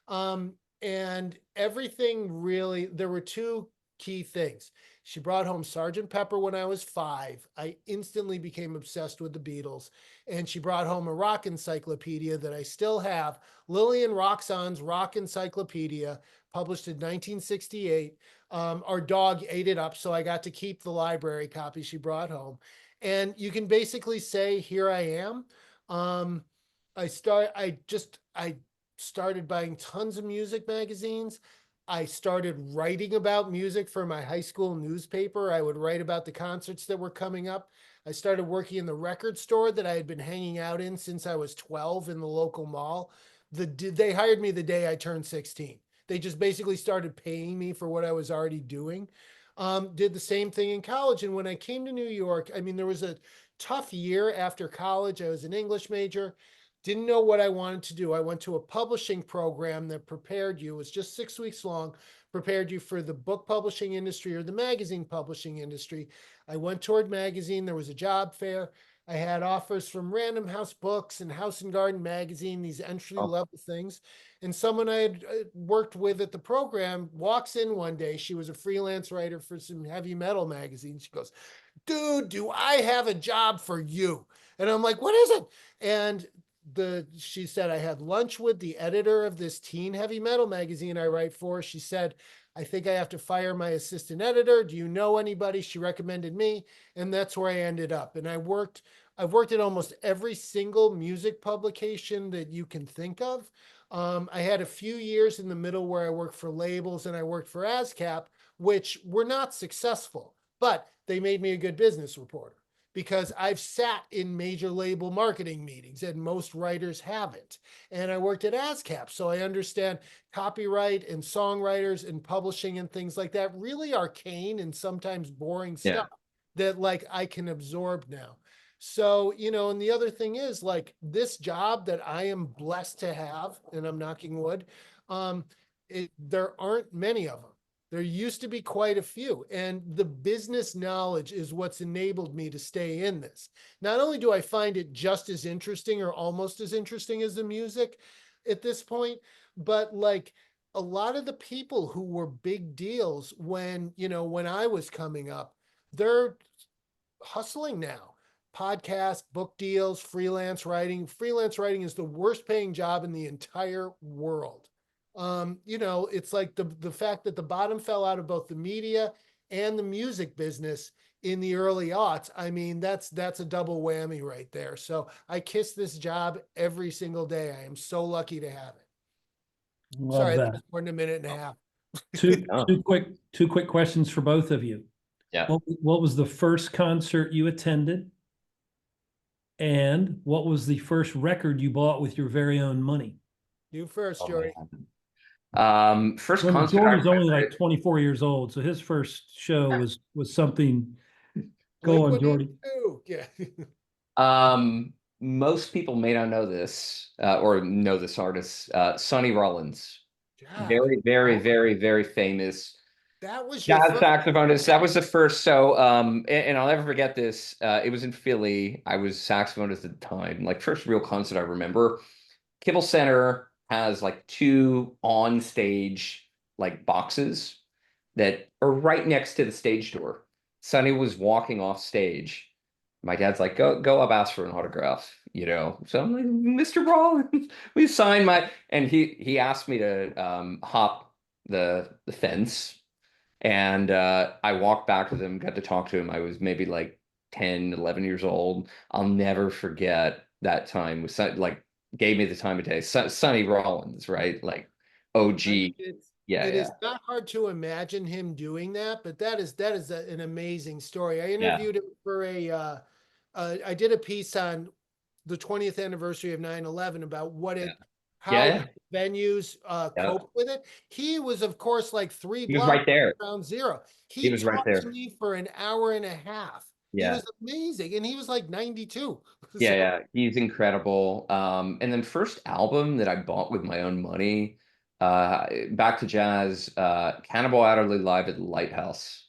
And everything really, there were two key things. She brought home Sergeant Pepper when I was 5. I instantly became obsessed with the Beatles. And she brought home a rock encyclopedia that I still have, Lillian Roxon's Rock Encyclopedia, published in 1968. Our dog ate it up, so I got to keep the library copy she brought home. And you can basically say, here I am. I started buying tons of music magazines. I started writing about music for my high school newspaper. I would write about the concerts that were coming up. I started working in the record store that I had been hanging out in since I was 12 in the local mall. They hired me the day I turned 16. They just basically started paying me for what I was already doing. Did the same thing in college. And when I came to New York, I mean, there was a tough year after college. I was an English major. Didn't know what I wanted to do. I went to a publishing program that prepared you, it was just 6 weeks long, prepared you for the book publishing industry or the magazine publishing industry. I went toward magazine. There was a job fair. I had offers from Random House Books and House and Garden magazine, these entry level things. And someone I had worked with at the program walks in one day. She was a freelance writer for some heavy metal magazines. She goes, dude, do I have a job for you? And I'm like, what is it? And she said, I had lunch with the editor of this teen heavy metal magazine I write for. She said, I think I have to fire my assistant editor. Do you know anybody? She recommended me. And that's where I ended up. And I've worked at almost every single music publication that you can think of. I had a few years in the middle where I worked for labels and I worked for ASCAP, which were not successful, but they made me a good business reporter because I've sat in major label marketing meetings and most writers haven't. And I worked at ASCAP, so I understand copyright and songwriters and publishing and things like that, really arcane and sometimes boring stuff that like I can absorb now. So, and the other thing is like this job that I am blessed to have, and I'm knocking wood, there aren't many of them. There used to be quite a few, and the business knowledge is what's enabled me to stay in this. Not only do I find it just as interesting or almost as interesting as the music at this point, but like a lot of the people who were big deals when I was coming up, they're hustling now. Podcasts, book deals, freelance writing. Freelance writing is the worst paying job in the entire world. It's like the fact that the bottom fell out of both the media and the music business in the early aughts. I mean, that's a double whammy right there. So I kiss this job every single day. I am so lucky to have it. Love Sorry, that. that was more than a minute and a half. Two quick questions for both of you. Yeah. What was the first concert you attended? And what was the first record you bought with your very own money? You first, Jordy. First concert. Jordy's only like 24 years old, so his first show was something. Go on, Jordy. Yeah. Most people may not know this or know this artist, Sonny Rollins. Yeah. Very, very, very, very famous. That was your jazz saxophonist. That was the first. So, and I'll never forget this. It was in Philly. I was saxophonist at the time. Like first real concert I remember. Kibble Center has like 2 on stage like boxes that are right next to the stage door. Sonny was walking off stage. My dad's like, go up, ask for an autograph, So I'm like, Mr. Rollins, we sign my, and he asked me to hop the fence. And I walked back with him, got to talk to him. I was maybe like 10, 11 years old. I'll never forget that time. Like gave me the time of day. Sonny Rollins, right? Like OG. It is not hard to imagine him doing that, but that is an amazing story. I interviewed him for I did a piece on the 20th anniversary of 9/11 about how venues cope with it. He was, of course, like 3 blocks right there. Ground Zero. He was right there to me for an hour and a half. Yeah. He was amazing, and he was like 92. Yeah, he's incredible. And then first album that I bought with my own money, Back to jazz, Cannibal Adderley live at the Lighthouse.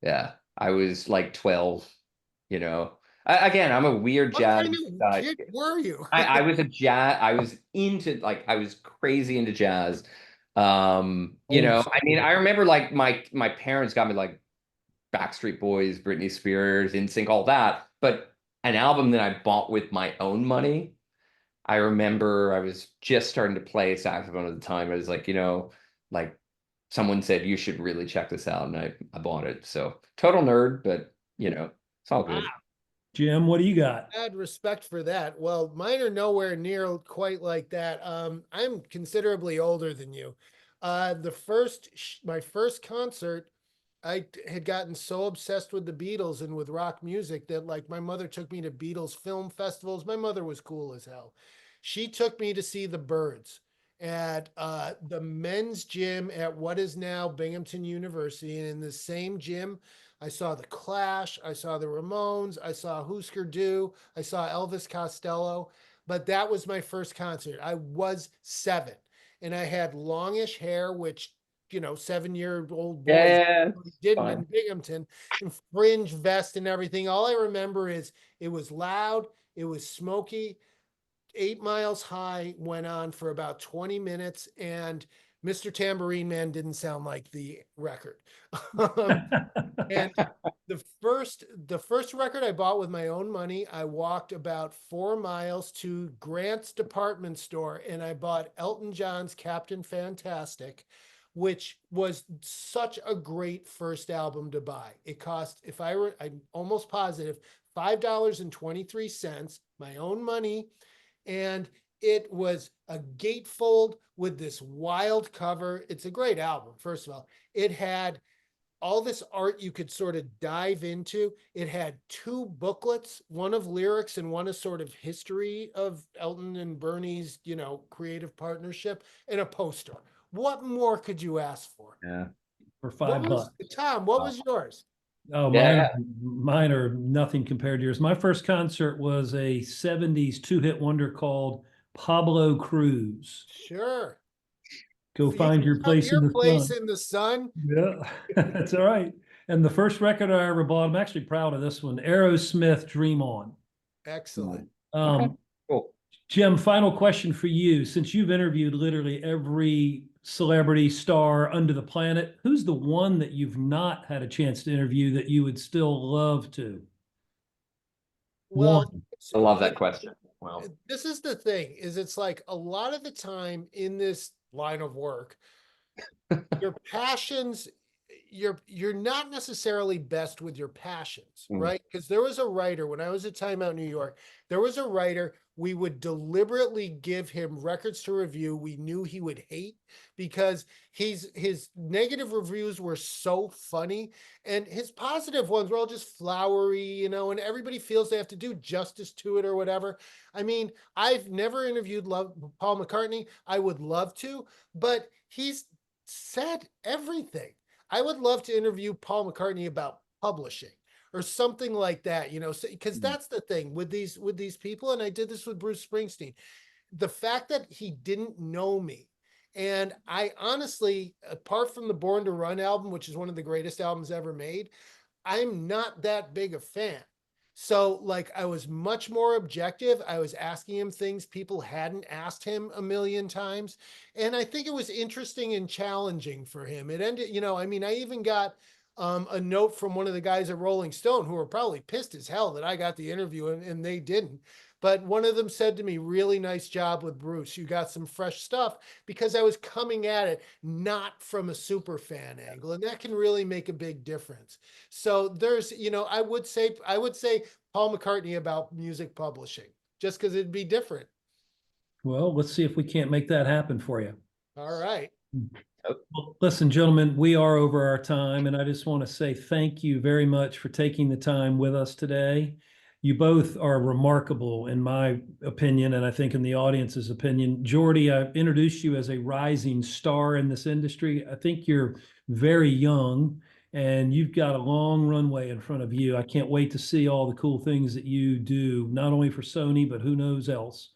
Yeah, I was like 12, you know. Again, I'm a weird What jazz kind of guy. kid were you? I was a jazz, I was into like I was crazy into jazz. You Old know, I mean, school. I remember like my parents got me like Backstreet Boys, Britney Spears, NSYNC, all that. But an album that I bought with my own money, I remember I was just starting to play saxophone at the time. I was like, like someone said you should really check this out, and I bought it. So total nerd, but it's all Wow. good. Jim, what do you got? I had respect for that. Well, mine are nowhere near quite like that. I'm considerably older than you. My first concert, had gotten so obsessed with the Beatles and with rock music that like my mother took me to Beatles film festivals. My mother was cool as hell. She took me to see the Byrds at the men's gym at what is now Binghamton University. And in the same gym, I saw the Clash, I saw the Ramones, I saw Husker Du, I saw Elvis Costello. But that was my first concert. I was 7 and I had longish hair, which 7-year-old boys Yeah, didn't in fine. Binghamton, and fringe vest and everything. All I remember is it was loud, it was smoky. 8 Miles High went on for about 20 minutes, and Mr. Tambourine Man didn't sound like the record. um, and the first record I bought with my own money, I walked about 4 miles to Grant's department store and I bought Elton John's Captain Fantastic, which was such a great first album to buy. It cost, if I were, I'm almost positive, $5.23, my own money. And it was a gatefold with this wild cover. It's a great album, first of all. It had all this art you could sort of dive into. It had 2 booklets, one of lyrics and one is sort of history of Elton and Bernie's, creative partnership, and a poster. What more could you ask for? Yeah. For What $5. was Tom? What was yours? Oh, Yeah. mine are nothing compared to yours. My first concert was a 70s two-hit wonder called Pablo Cruz. Sure. Go You find your found place in your the place sun. in the sun. Yeah, that's all right. And the first record I ever bought, I'm actually proud of this one, Aerosmith, Dream On. Excellent. Okay. Um, Cool. Jim, final question for you. Since you've interviewed literally every celebrity star under the planet, who's the one that you've not had a chance to interview that you would still love to? Well, One. I love that question. Wow. this is the thing, is it's like a lot of the time in this line of work, your passions, you're not necessarily best with your passions, Mm. right? Because there was a writer when I was at Time Out New York, there was a writer, we would deliberately give him records to review we knew he would hate because his negative reviews were so funny and his positive ones were all just flowery, and everybody feels they have to do justice to it or whatever. I mean, I've never interviewed Paul McCartney. I would love to, but he's said everything. I would love to interview Paul McCartney about publishing or something like that, because that's the thing with these people. And I did this with Bruce Springsteen. The fact that he didn't know me. And I honestly, apart from the Born to Run album, which is one of the greatest albums ever made, I'm not that big a fan. So, like, I was much more objective. I was asking him things people hadn't asked him a million times. And I think it was interesting and challenging for him. It ended, I mean, I even got a note from one of the guys at Rolling Stone who were probably pissed as hell that I got the interview and they didn't. But one of them said to me, really nice job with Bruce. You got some fresh stuff, because I was coming at it not from a super fan angle. And that can really make a big difference. So there's, I would say Paul McCartney about music publishing, just because it'd be different. Well, let's see if we can't make that happen for you. All right. Well, listen, gentlemen, we are over our time, and I just want to say thank you very much for taking the time with us today. You both are remarkable, in my opinion, and I think in the audience's opinion. Jordy, I've introduced you as a rising star in this industry. I think you're very young, and you've got a long runway in front of you. I can't wait to see all the cool things that you do, not only for Sony, but who knows else.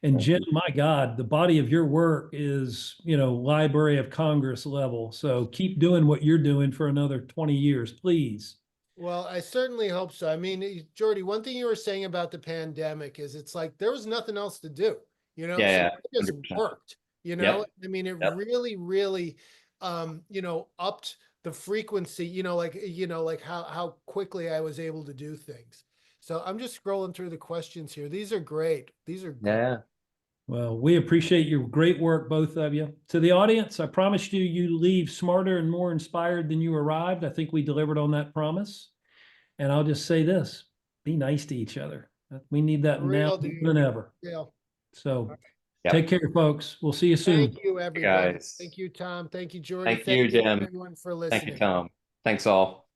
And Jim, my God, the body of your work is, Library of Congress level. So keep doing what you're doing for another 20 years, please. Well, I certainly hope so. I mean, Jordy, one thing you were saying about the pandemic is it's like there was nothing else to do, so it just 100%. worked, Yep. I mean, it Yep. really, really, upped the frequency, like how quickly I was able to do things. So I'm just scrolling through the questions here. These are great. These are great. Yeah. Well, we appreciate your great work, both of you. To the audience, I promised you leave smarter and more inspired than you arrived. I think we delivered on that promise. And I'll just say this, be nice to each other. We need that now Real, more than ever. Yeah. So Yep. take care, folks. We'll see you soon. Thank you, everybody. Guys. Thank you, Tom. Thank you, Jordy. Thank you, Jim. everyone, for listening. Thank you, Tom. Thanks all.